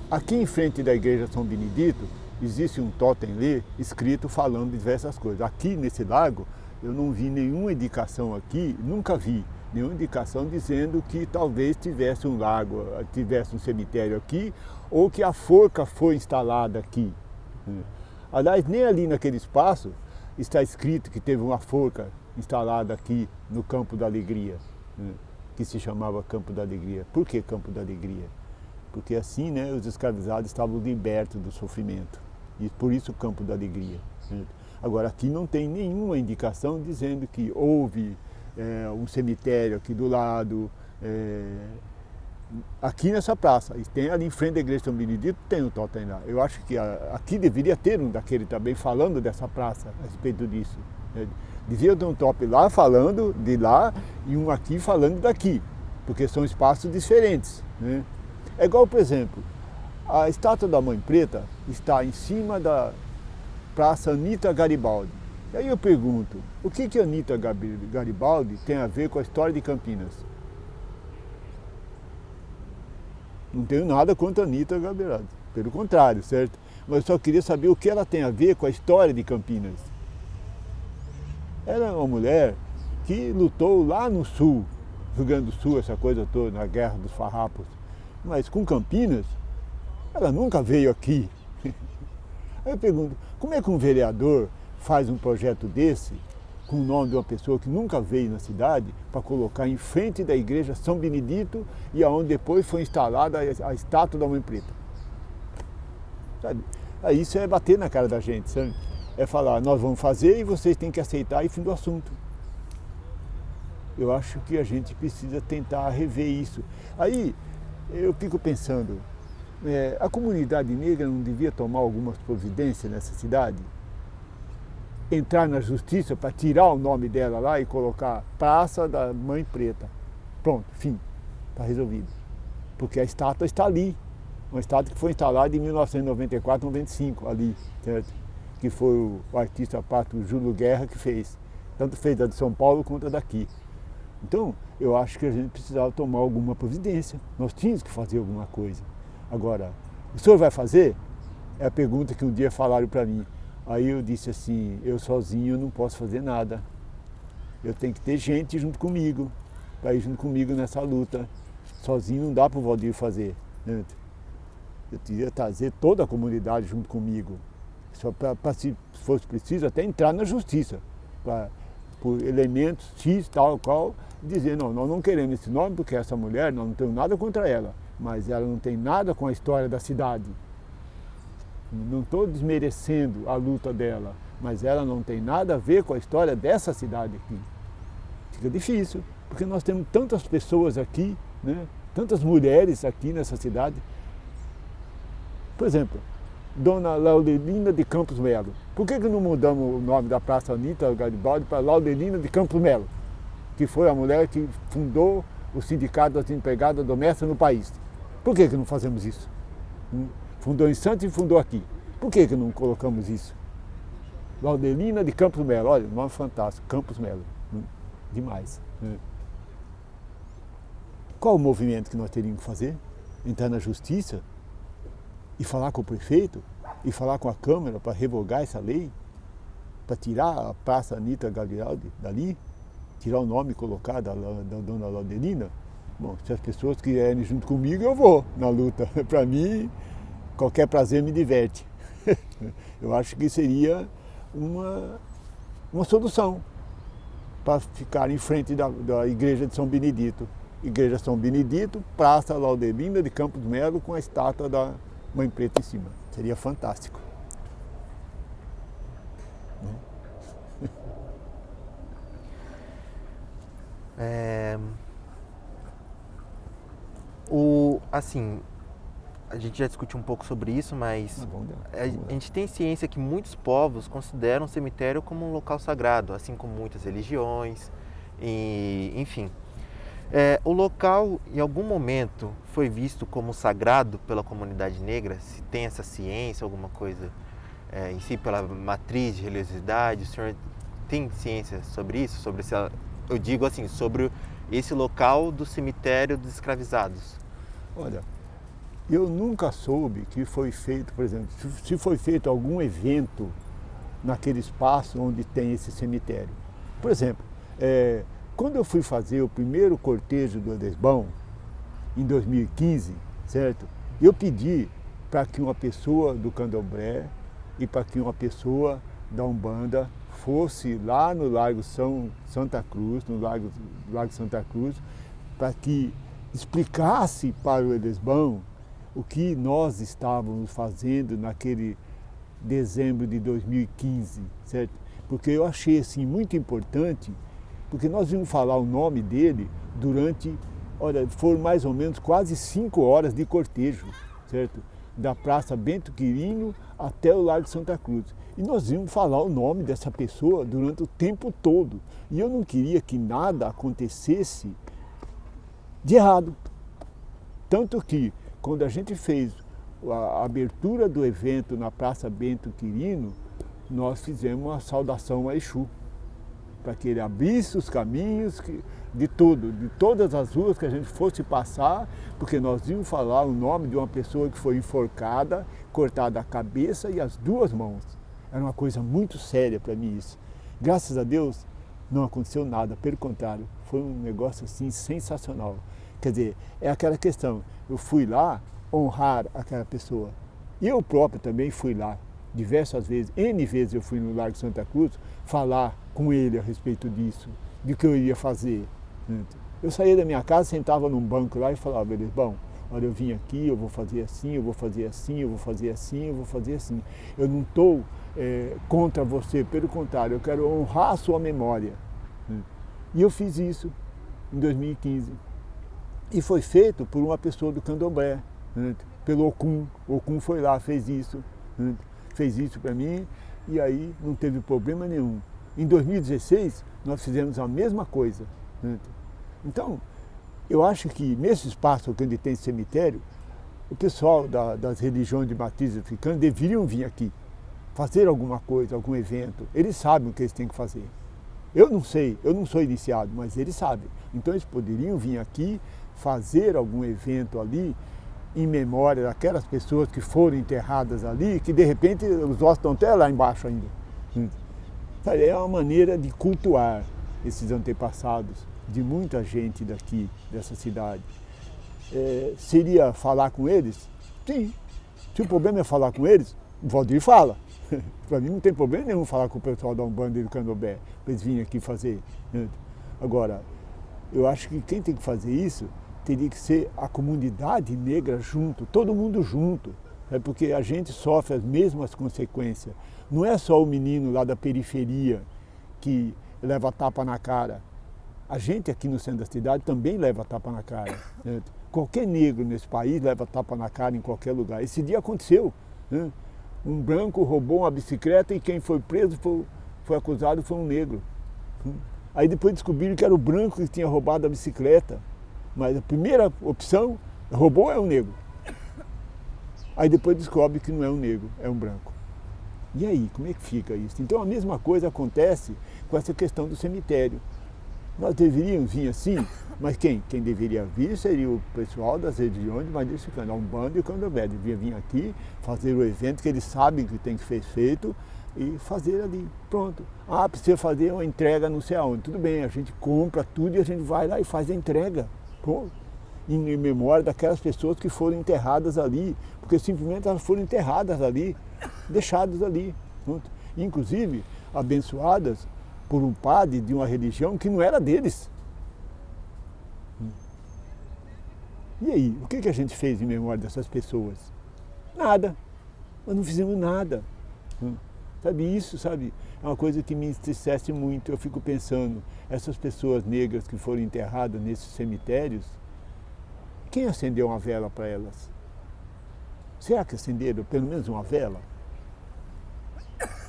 aqui em frente da igreja São Benedito existe um totem ali escrito falando diversas coisas. Aqui nesse lago eu não vi nenhuma indicação aqui, nunca vi nenhuma indicação dizendo que talvez tivesse um lago, tivesse um cemitério aqui ou que a forca foi instalada aqui. Aliás, nem ali naquele espaço está escrito que teve uma forca instalada aqui no Campo da Alegria, que se chamava Campo da Alegria. Por que Campo da Alegria? Porque assim, né, os escravizados estavam libertos do sofrimento. E por isso o Campo da Alegria. Agora, aqui não tem nenhuma indicação dizendo que houve um cemitério aqui do lado, aqui nessa praça. E tem ali em frente da igreja São Benedito, tem um totem lá. Eu acho que aqui deveria ter um daquele também falando dessa praça, a respeito disso. Devia ter um totem lá falando de lá e um aqui falando daqui, porque são espaços diferentes, né? É igual, por exemplo, a estátua da Mãe Preta está em cima da Praça Anita Garibaldi. E aí eu pergunto, o que a Anita Garibaldi tem a ver com a história de Campinas? Não tenho nada contra a Anita Garibaldi, pelo contrário, certo? Mas eu só queria saber o que ela tem a ver com a história de Campinas. Ela é uma mulher que lutou lá no sul, Rio Grande do Sul, essa coisa toda, na Guerra dos Farrapos. Mas com Campinas, ela nunca veio aqui. Aí eu pergunto, como é que um vereador faz um projeto desse, com o nome de uma pessoa que nunca veio na cidade, para colocar em frente da igreja São Benedito e aonde depois foi instalada a estátua da Mãe Preta? Sabe? Aí isso é bater na cara da gente, sabe? É falar, nós vamos fazer e vocês têm que aceitar e fim do assunto. Eu acho que a gente precisa tentar rever isso. Aí eu fico pensando, a comunidade negra não devia tomar algumas providências nessa cidade? Entrar na justiça para tirar o nome dela lá e colocar Praça da Mãe Preta. Pronto, fim, está resolvido. Porque a estátua está ali, uma estátua que foi instalada em 1994, 95, ali, certo? Que foi o artista plástico Júlio Guerra que fez. Tanto fez a de São Paulo quanto a daqui. Então, eu acho que a gente precisava tomar alguma providência. Nós tínhamos que fazer alguma coisa. Agora, o senhor vai fazer? É a pergunta que um dia falaram para mim. Aí eu disse assim, eu sozinho não posso fazer nada. Eu tenho que ter gente junto comigo, para ir junto comigo nessa luta. Sozinho não dá para o Valdir fazer. Né? Eu queria trazer toda a comunidade junto comigo. Só para, se fosse preciso, até entrar na justiça. Por elementos X, tal, qual, dizer, não, nós não queremos esse nome porque essa mulher, nós não temos nada contra ela, mas ela não tem nada com a história da cidade. Não estou desmerecendo a luta dela, mas ela não tem nada a ver com a história dessa cidade aqui. Fica difícil, porque nós temos tantas pessoas aqui, né? Tantas mulheres aqui nessa cidade. Por exemplo, Dona Laudelina de Campos Melo. Por que não mudamos o nome da Praça Anita Garibaldi para Laudelina de Campos Melo, que foi a mulher que fundou o Sindicato das Empregadas Domésticas no país? Por que não fazemos isso? Fundou em Santos e fundou aqui. Por que não colocamos isso? Laudelina de Campos Melo. Olha, nome fantástico, Campos Melo. Demais. Qual o movimento que nós teríamos que fazer? Entrar na justiça e falar com o prefeito e falar com a Câmara para revogar essa lei, para tirar a Praça Anita Garibaldi dali, tirar o nome e colocar da Dona Laudelina. Bom, se as pessoas quiserem junto comigo, eu vou na luta. Para mim, qualquer prazer me diverte. Eu acho que seria uma solução para ficar em frente da igreja de São Benedito. Igreja São Benedito, Praça Laudelina de Campos Melo com a estátua da Mãe Preta em cima. Seria fantástico. Assim, a gente já discutiu um pouco sobre isso, mas Vamos lá. a gente tem ciência que muitos povos consideram o cemitério como um local sagrado, assim como muitas religiões, e, enfim. O local, em algum momento, foi visto como sagrado pela comunidade negra? Se tem essa ciência, alguma coisa em si, pela matriz de religiosidade? O senhor tem ciência sobre isso? Sobre esse, eu digo assim, sobre esse local do cemitério dos escravizados. Olha, eu nunca soube que foi feito, por exemplo, se foi feito algum evento naquele espaço onde tem esse cemitério. Por exemplo, quando eu fui fazer o primeiro cortejo do Edesbão, em 2015, certo? Eu pedi para que uma pessoa do Candomblé e para que uma pessoa da Umbanda fosse lá no Largo Santa Cruz, no Largo Santa Cruz, para que explicasse para o Edesbão o que nós estávamos fazendo naquele dezembro de 2015, certo? Porque eu achei assim muito importante, porque nós vimos falar o nome dele durante, olha, foram mais ou menos quase 5 horas de cortejo, certo? Da Praça Bento Quirino até o Largo Santa Cruz. E nós vimos falar o nome dessa pessoa durante o tempo todo. E eu não queria que nada acontecesse de errado. Tanto que, quando a gente fez a abertura do evento na Praça Bento Quirino, nós fizemos uma saudação a Exu, para que ele abrisse os caminhos de todas as ruas que a gente fosse passar, porque nós íamos falar o nome de uma pessoa que foi enforcada, cortada a cabeça e as 2 mãos. Era uma coisa muito séria para mim isso. Graças a Deus não aconteceu nada, pelo contrário, foi um negócio assim sensacional. Quer dizer, é aquela questão, eu fui lá honrar aquela pessoa. E eu próprio também fui lá diversas vezes, N vezes eu fui no Largo Santa Cruz falar com ele a respeito disso, do que eu iria fazer. Eu saía da minha casa, sentava num banco lá e falava, bom, olha, eu vim aqui, eu vou fazer assim, eu vou fazer assim, eu vou fazer assim, eu vou fazer assim. Eu não estou contra você, pelo contrário, eu quero honrar a sua memória. E eu fiz isso em 2015. E foi feito por uma pessoa do Candomblé, pelo Okun. O Okun foi lá, fez isso para mim, e aí não teve problema nenhum. Em 2016, nós fizemos a mesma coisa. Então, eu acho que nesse espaço onde tem cemitério, o pessoal das religiões de matriz africana deveriam vir aqui, fazer alguma coisa, algum evento. Eles sabem o que eles têm que fazer. Eu não sei, eu não sou iniciado, mas eles sabem. Então eles poderiam vir aqui, fazer algum evento ali, em memória daquelas pessoas que foram enterradas ali, que de repente os ossos estão até lá embaixo ainda. É uma maneira de cultuar esses antepassados de muita gente daqui, dessa cidade. Seria falar com eles? Sim. Se o problema é falar com eles, o Valdir fala. Para mim não tem problema nenhum falar com o pessoal da Umbanda e do Candomblé, para eles virem aqui fazer. Agora, eu acho que quem tem que fazer isso teria que ser a comunidade negra junto, todo mundo junto, porque a gente sofre as mesmas consequências. Não é só o menino lá da periferia que leva tapa na cara. A gente aqui no centro da cidade também leva tapa na cara. Qualquer negro nesse país leva tapa na cara em qualquer lugar. Esse dia aconteceu. Um branco roubou uma bicicleta e quem foi preso, foi acusado, foi um negro. Aí depois descobriram que era o branco que tinha roubado a bicicleta. Mas a primeira opção, roubou é um negro. Aí depois descobre que não é um negro, é um branco. E aí, como é que fica isso? Então a mesma coisa acontece com essa questão do cemitério. Nós deveríamos vir assim, mas quem deveria vir seria o pessoal das religiões de matriz africana, a Umbanda e o Candomblé. Devia vir aqui, fazer o evento que eles sabem que tem que ser feito e fazer ali, pronto. Precisa fazer uma entrega não sei aonde. Tudo bem, a gente compra tudo e a gente vai lá e faz a entrega. Em memória daquelas pessoas que foram enterradas ali, porque simplesmente elas foram enterradas ali, deixadas ali, inclusive abençoadas por um padre de uma religião que não era deles. E aí, o que a gente fez em memória dessas pessoas? Nada, nós não fizemos nada. Sabe, isso, sabe, é uma coisa que me entristece muito. Eu fico pensando, essas pessoas negras que foram enterradas nesses cemitérios, quem acendeu uma vela para elas? Será que acenderam pelo menos uma vela?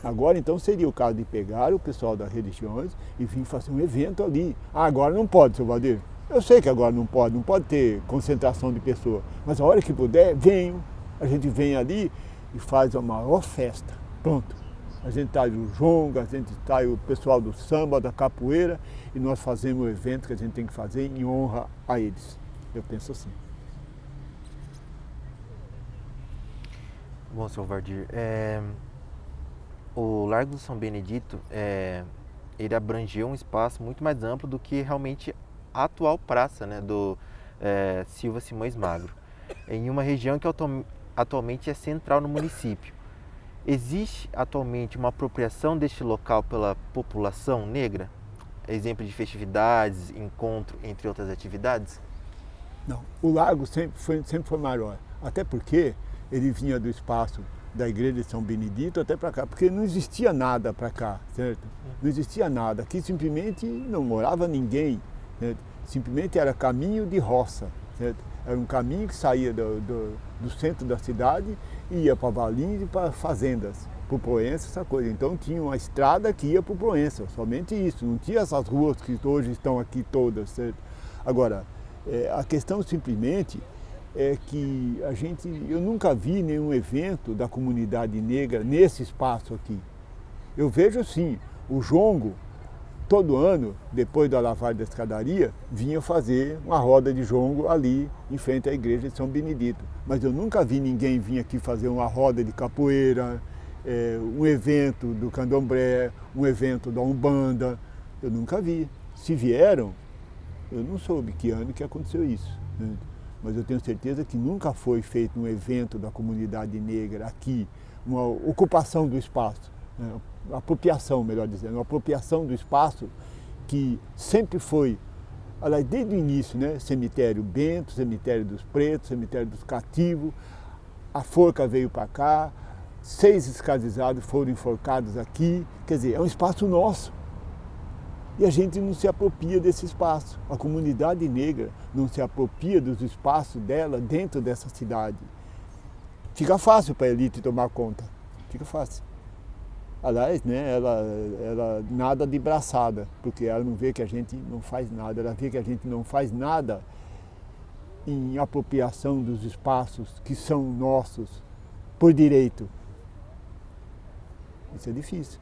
Agora então seria o caso de pegar o pessoal das religiões e vir fazer um evento ali. Ah, agora não pode, seu Valdir. Eu sei que agora não pode ter concentração de pessoas, mas a hora que puder, venham. A gente vem ali e faz a maior festa. Pronto. A gente traz o jongo, a gente traz o pessoal do samba, da capoeira, e nós fazemos o evento que a gente tem que fazer em honra a eles. Eu penso assim. Bom, seu Valdir, o Largo do São Benedito, ele abrangeu um espaço muito mais amplo do que realmente a atual praça, né, do Silva Simões Magro, em uma região que atualmente é central no município. Existe atualmente uma apropriação deste local pela população negra? Exemplo de festividades, encontro, entre outras atividades? Não, o largo sempre foi maior, até porque ele vinha do espaço da igreja de São Benedito até para cá, porque não existia nada para cá, certo? Não existia nada, aqui simplesmente não morava ninguém, certo? Simplesmente era caminho de roça, certo? Era um caminho que saía do centro da cidade e ia para Valinhos e para fazendas, para o Proença, essa coisa. Então tinha uma estrada que ia para o Proença, somente isso, não tinha essas ruas que hoje estão aqui todas, certo? Agora, a questão simplesmente é que eu nunca vi nenhum evento da comunidade negra nesse espaço aqui. Eu vejo sim, o jongo, todo ano, depois da lavagem da escadaria, vinha fazer uma roda de jongo ali em frente à igreja de São Benedito. Mas eu nunca vi ninguém vir aqui fazer uma roda de capoeira, um evento do candomblé, um evento da Umbanda. Eu nunca vi. Se vieram, eu não soube que ano que aconteceu isso, né? Mas eu tenho certeza que nunca foi feito um evento da comunidade negra aqui, uma ocupação do espaço, né? Apropriação, melhor dizendo, uma apropriação do espaço que sempre foi, aliás, desde o início, né? Cemitério Bento, cemitério dos pretos, cemitério dos cativos, a forca veio para cá, 6 escravizados foram enforcados aqui, quer dizer, é um espaço nosso. E a gente não se apropria desse espaço. A comunidade negra não se apropria dos espaços dela dentro dessa cidade. Fica fácil para a elite tomar conta. Fica fácil. Aliás, né, ela nada de braçada, porque ela não vê que a gente não faz nada. Ela vê que a gente não faz nada em apropriação dos espaços que são nossos por direito. Isso é difícil.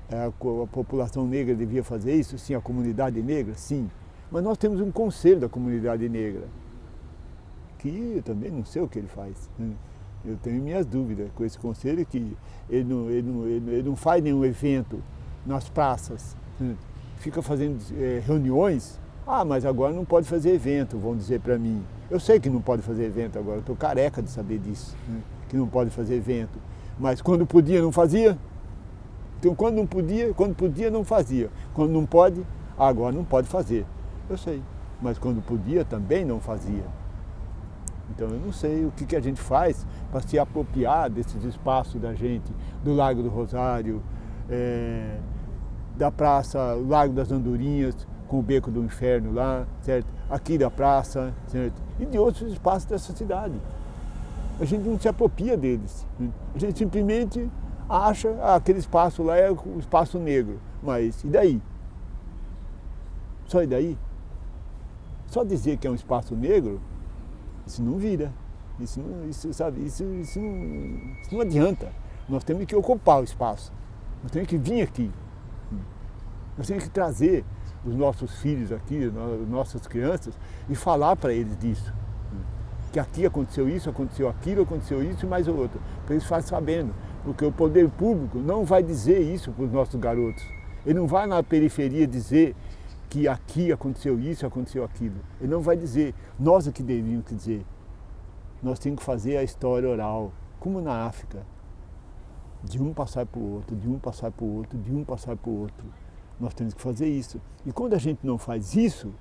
A população negra devia fazer isso? Sim. A comunidade negra? Sim. Mas nós temos um conselho da comunidade negra, que eu também não sei o que ele faz, né? Eu tenho minhas dúvidas com esse conselho, que ele não faz nenhum evento nas praças, né? Fica fazendo reuniões. Ah, mas agora não pode fazer evento, vão dizer para mim. Eu sei que não pode fazer evento agora, estou careca de saber disso, né? Que não pode fazer evento. Mas quando podia, não fazia. Então, quando podia, não fazia. Quando não pode, agora não pode fazer. Eu sei, mas quando podia, também não fazia. Então, eu não sei o que a gente faz para se apropriar desses espaços da gente, do Largo do Rosário, da praça Largo das Andorinhas, com o Beco do Inferno lá, certo? Aqui da praça, certo? E de outros espaços dessa cidade. A gente não se apropria deles. A gente simplesmente acha que aquele espaço lá é o espaço negro. Mas e daí? Só e daí? Só dizer que é um espaço negro, isso não vira. Isso não adianta. Nós temos que ocupar o espaço. Nós temos que vir aqui. Nós temos que trazer os nossos filhos aqui, as nossas crianças, e falar para eles disso. Que aqui aconteceu isso, aconteceu aquilo, aconteceu isso e mais outro. Para eles ficarem sabendo. Porque o poder público não vai dizer isso para os nossos garotos. Ele não vai na periferia dizer que aqui aconteceu isso, aconteceu aquilo. Ele não vai dizer. Nós é que deveríamos dizer. Nós temos que fazer a história oral, como na África. De um passar para o outro, de um passar para o outro, de um passar para o outro. Nós temos que fazer isso. E quando a gente não faz isso,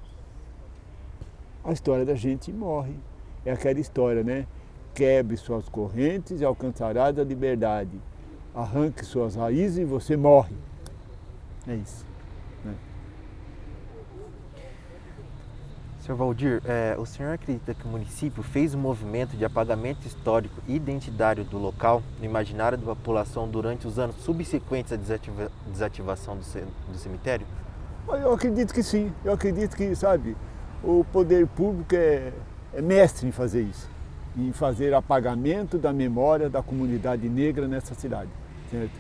a história da gente morre. É aquela história, né? Quebre suas correntes e alcançarás a liberdade. Arranque suas raízes e você morre. É isso, né? Sr. Valdir, o senhor acredita que o município fez um movimento de apagamento histórico e identitário do local no imaginário da população durante os anos subsequentes à desativação do cemitério? Eu acredito que sim, eu acredito que, sabe, o poder público é mestre em fazer isso, em fazer apagamento da memória da comunidade negra nessa cidade, certo?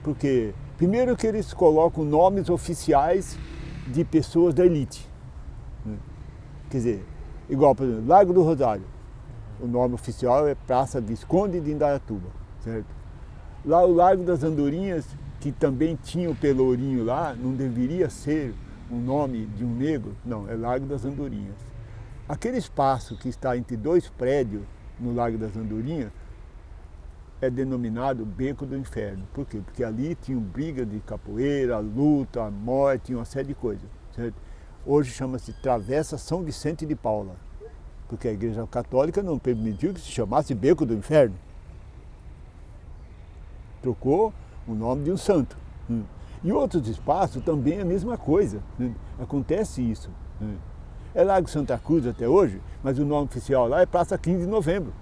Porque, primeiro que eles colocam nomes oficiais de pessoas da elite, né? Quer dizer, igual, por exemplo, Largo do Rosário, o nome oficial é Praça Visconde de Indaiatuba, certo? Lá o Largo das Andorinhas, que também tinha o Pelourinho lá, não deveria ser um nome de um negro, não, é Largo das Andorinhas. Aquele espaço que está entre dois prédios no Largo das Andorinhas é denominado Beco do Inferno. Por quê? Porque ali tinham briga de capoeira, luta, morte, uma série de coisas, certo? Hoje chama-se Travessa São Vicente de Paula, porque a Igreja Católica não permitiu que se chamasse Beco do Inferno. Trocou o nome de um santo. E outros espaços também é a mesma coisa, né? Acontece isso. É Largo Santa Cruz até hoje, mas o nome oficial lá é Praça 15 de Novembro.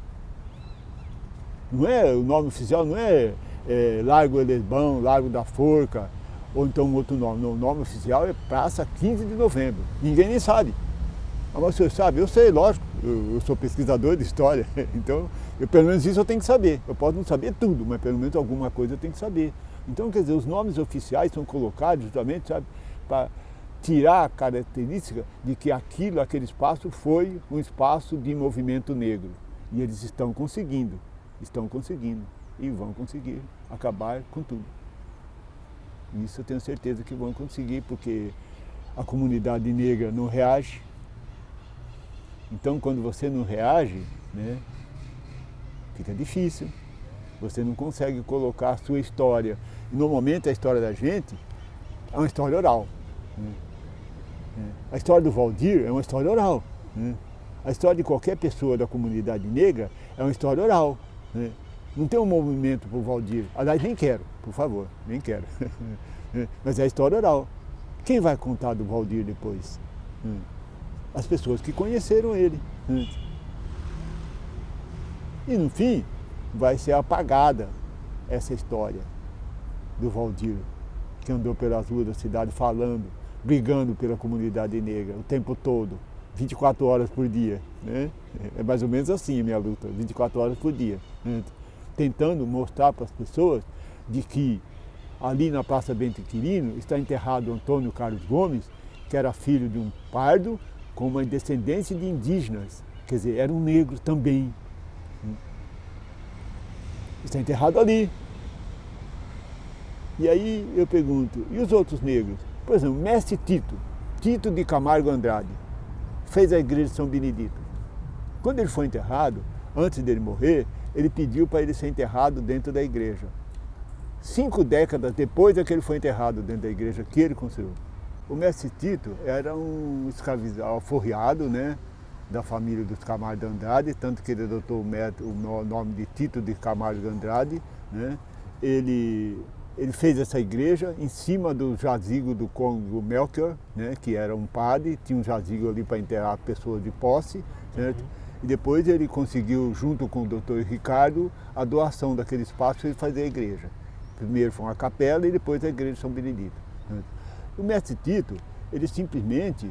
Não é, o nome oficial não é Largo Elesbão, Largo da Forca, ou então um outro nome. Não, o nome oficial é Praça 15 de Novembro. Ninguém nem sabe. Mas o senhor sabe? Eu sei, lógico. Eu sou pesquisador de história, então pelo menos isso eu tenho que saber. Eu posso não saber tudo, mas pelo menos alguma coisa eu tenho que saber. Então, quer dizer, os nomes oficiais são colocados justamente, sabe, para tirar a característica de que aquele espaço foi um espaço de movimento negro. E eles estão conseguindo e vão conseguir acabar com tudo. Isso eu tenho certeza que vão conseguir, porque a comunidade negra não reage. Então, quando você não reage, né, fica difícil. Você não consegue colocar a sua história. E, normalmente, a história da gente é uma história oral, né? A história do Valdir é uma história oral, né? A história de qualquer pessoa da comunidade negra é uma história oral, né? Não tem um movimento para o Valdir. Aliás, nem quero, por favor, nem quero. Mas é a história oral. Quem vai contar do Valdir depois? As pessoas que conheceram ele. E no fim, vai ser apagada essa história do Valdir, que andou pelas ruas da cidade falando, brigando pela comunidade negra o tempo todo, 24 horas por dia, né? É mais ou menos assim a minha luta, 24 horas por dia, né? Tentando mostrar para as pessoas de que ali na Praça Bento Quirino está enterrado Antônio Carlos Gomes, que era filho de um pardo com uma descendência de indígenas, quer dizer, era um negro também. Está enterrado ali. E aí eu pergunto, e os outros negros? Por exemplo, Mestre Tito de Camargo Andrade, fez a igreja de São Benedito. Quando ele foi enterrado, antes dele morrer, ele pediu para ele ser enterrado dentro da igreja. 5 décadas depois é que ele foi enterrado dentro da igreja que ele construiu. O Mestre Tito era um escravizado, alforriado, né, da família dos Camargo de Andrade, tanto que ele adotou o nome de Tito de Camargo Andrade, né? Ele fez essa igreja em cima do jazigo do Congo Melchior, né, que era um padre, tinha um jazigo ali para enterrar pessoas de posse, certo? E depois ele conseguiu, junto com o Dr. Ricardo, a doação daquele espaço para ele fazer a igreja. Primeiro foi uma capela e depois a igreja de São Benedito. Certo? O Mestre Tito, ele simplesmente,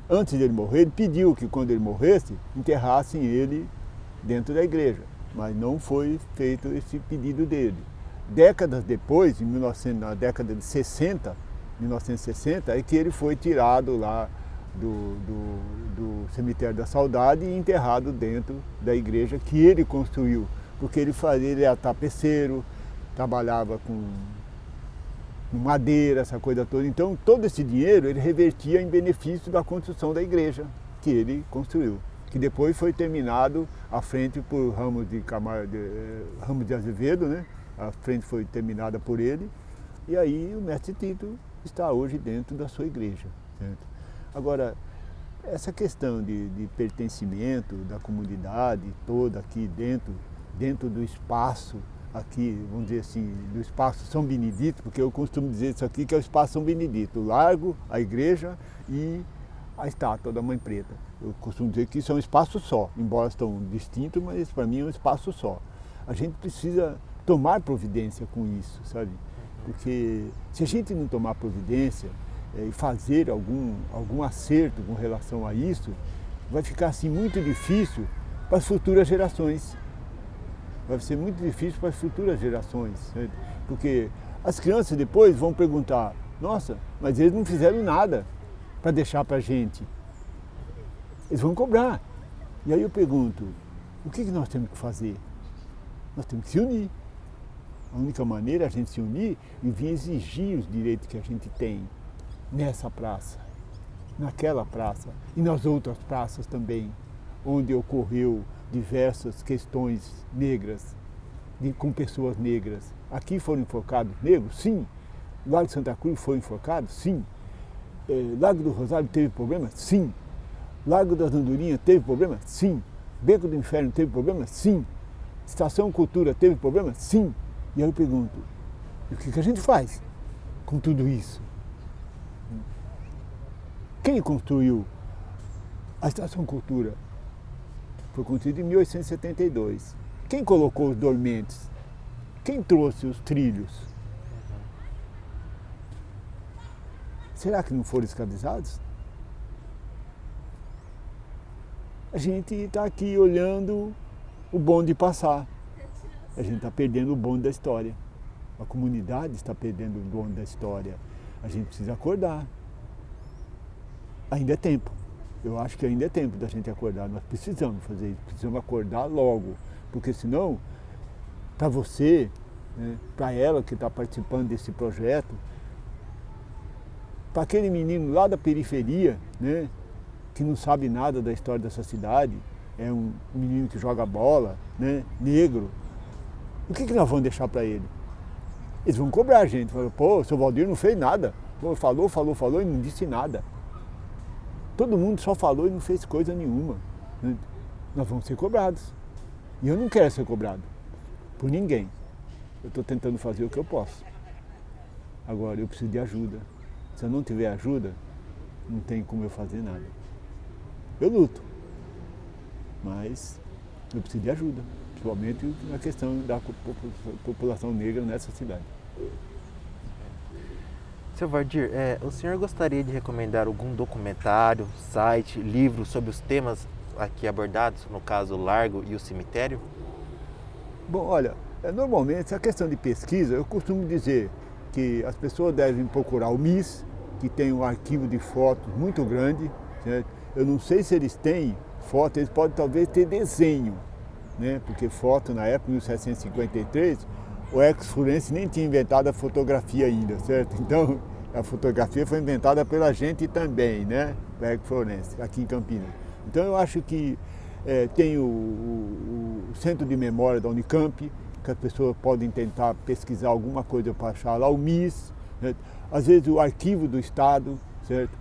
antes dele morrer, ele pediu que quando ele morresse, enterrassem ele dentro da igreja. Mas não foi feito esse pedido dele. Décadas depois, na década de 1960, é que ele foi tirado lá do Cemitério da Saudade e enterrado dentro da igreja que ele construiu. Porque ele era tapeceiro, trabalhava com madeira, essa coisa toda. Então, todo esse dinheiro ele revertia em benefício da construção da igreja que ele construiu, que depois foi terminado à frente por Ramos de Azevedo, né? A frente foi terminada por ele, e aí o Mestre Tito está hoje dentro da sua igreja. Certo? Agora, essa questão de pertencimento da comunidade toda aqui dentro do espaço, aqui, vamos dizer assim, do espaço São Benedito, porque eu costumo dizer isso aqui, que é o espaço São Benedito, o largo, a igreja e a estátua da Mãe Preta. Eu costumo dizer que isso é um espaço só, embora estão distintos, mas para mim é um espaço só. A gente precisa tomar providência com isso, sabe? Porque se a gente não tomar providência e fazer algum acerto com relação a isso, vai ficar assim muito difícil para as futuras gerações. Vai ser muito difícil para as futuras gerações, sabe? Porque as crianças depois vão perguntar, nossa, mas eles não fizeram nada para deixar para a gente. Eles vão cobrar. E aí eu pergunto, o que nós temos que fazer? Nós temos que se unir. A única maneira é a gente se unir e vir exigir os direitos que a gente tem nessa praça, naquela praça e nas outras praças também, onde ocorreu diversas questões negras, com pessoas negras. Aqui foram enforcados negros? Sim. Lago de Santa Cruz foi enforcado? Sim. Lago do Rosário teve problema? Sim. Lago das Andorinhas teve problema? Sim. Beco do Inferno teve problema? Sim. Estação Cultura teve problema? Sim. E aí eu pergunto, e o que a gente faz com tudo isso? Quem construiu a Estação Cultura? Foi construída em 1872. Quem colocou os dormentes? Quem trouxe os trilhos? Será que não foram escravizados? A gente está aqui olhando o bonde passar. A gente está perdendo o bonde da história. A comunidade está perdendo o bonde da história. A gente precisa acordar. Ainda é tempo. Eu acho que ainda é tempo da gente acordar. Nós precisamos fazer isso. Precisamos acordar logo. Porque senão, para você, né, para ela que está participando desse projeto, para aquele menino lá da periferia, né, que não sabe nada da história dessa cidade, é um menino que joga bola, né, negro, o que nós vamos deixar para ele? Eles vão cobrar a gente. Falam, pô, o seu Valdir não fez nada. Pô, falou e não disse nada. Todo mundo só falou e não fez coisa nenhuma. Nós vamos ser cobrados. E eu não quero ser cobrado por ninguém. Eu estou tentando fazer o que eu posso. Agora, eu preciso de ajuda. Se eu não tiver ajuda, não tem como eu fazer nada. Eu luto, mas eu preciso de ajuda, principalmente na questão da população negra nessa cidade. Seu Valdir, o senhor gostaria de recomendar algum documentário, site, livro sobre os temas aqui abordados, no caso o Largo e o cemitério? Bom, olha, normalmente essa questão de pesquisa, eu costumo dizer que as pessoas devem procurar o MIS, que tem um arquivo de fotos muito grande, certo? Eu não sei se eles têm foto, eles podem talvez ter desenho, né? Porque foto na época, em 1753, o Ex Florence nem tinha inventado a fotografia ainda, certo? Então, a fotografia foi inventada pela gente também, né? O Ex Florence, aqui em Campinas. Então, eu acho que tem o Centro de Memória da Unicamp, que as pessoas podem tentar pesquisar alguma coisa para achar lá, o MIS, certo? Às vezes o Arquivo do Estado, certo?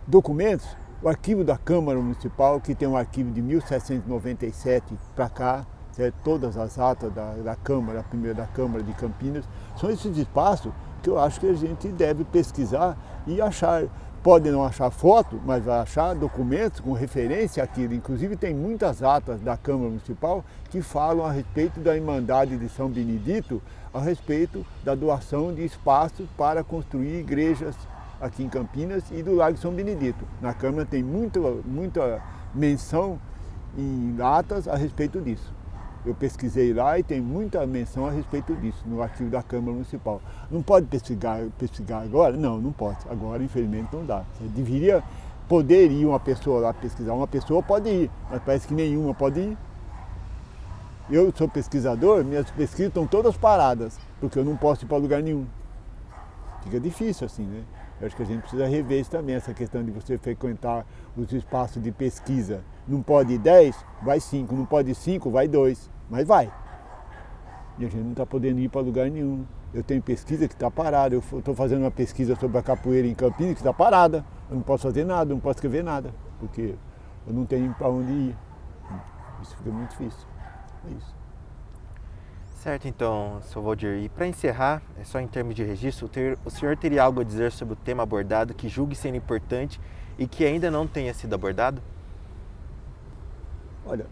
Documentos, o arquivo da Câmara Municipal, que tem um arquivo de 1797 para cá, certo? Todas as atas da Câmara, a primeira da Câmara de Campinas, são esses espaços que eu acho que a gente deve pesquisar e achar. Pode não achar foto, mas vai achar documentos com referência àquilo. Inclusive tem muitas atas da Câmara Municipal que falam a respeito da Irmandade de São Benedito, a respeito da doação de espaços para construir igrejas aqui em Campinas e do Lago São Benedito. Na Câmara tem muita menção em atas a respeito disso. Eu pesquisei lá e tem muita menção a respeito disso, no arquivo da Câmara Municipal. Não pode pesquisar agora? Não, não pode. Agora, infelizmente, não dá. Você poder ir uma pessoa lá pesquisar. Uma pessoa pode ir, mas parece que nenhuma pode ir. Eu sou pesquisador, minhas pesquisas estão todas paradas, porque eu não posso ir para lugar nenhum. Fica difícil assim, né? Eu acho que a gente precisa rever isso também, essa questão de você frequentar os espaços de pesquisa. Não pode ir 10, vai 5. Não pode ir 5, vai 2. Mas vai. E a gente não está podendo ir para lugar nenhum. Eu tenho pesquisa que está parada. Eu estou fazendo uma pesquisa sobre a capoeira em Campinas que está parada. Eu não posso fazer nada, não posso escrever nada, porque eu não tenho para onde ir. Isso fica muito difícil. É isso. Certo, então, Sr. Valdir. E para encerrar, só em termos de registro, o senhor teria algo a dizer sobre o tema abordado que julgue sendo importante e que ainda não tenha sido abordado? Olha,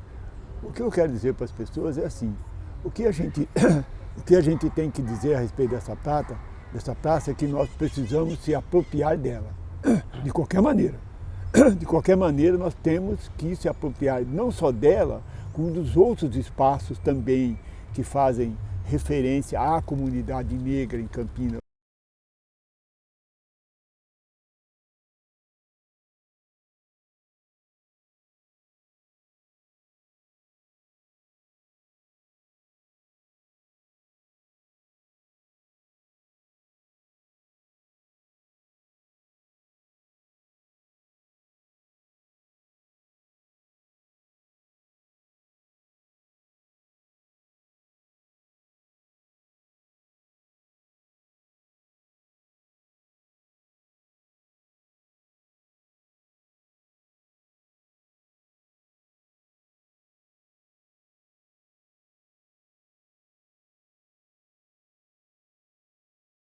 o que eu quero dizer para as pessoas é assim, o que a gente, o que a gente tem que dizer a respeito dessa praça é que nós precisamos se apropriar dela, de qualquer maneira. De qualquer maneira, nós temos que se apropriar não só dela, como dos outros espaços também que fazem referência à comunidade negra em Campinas.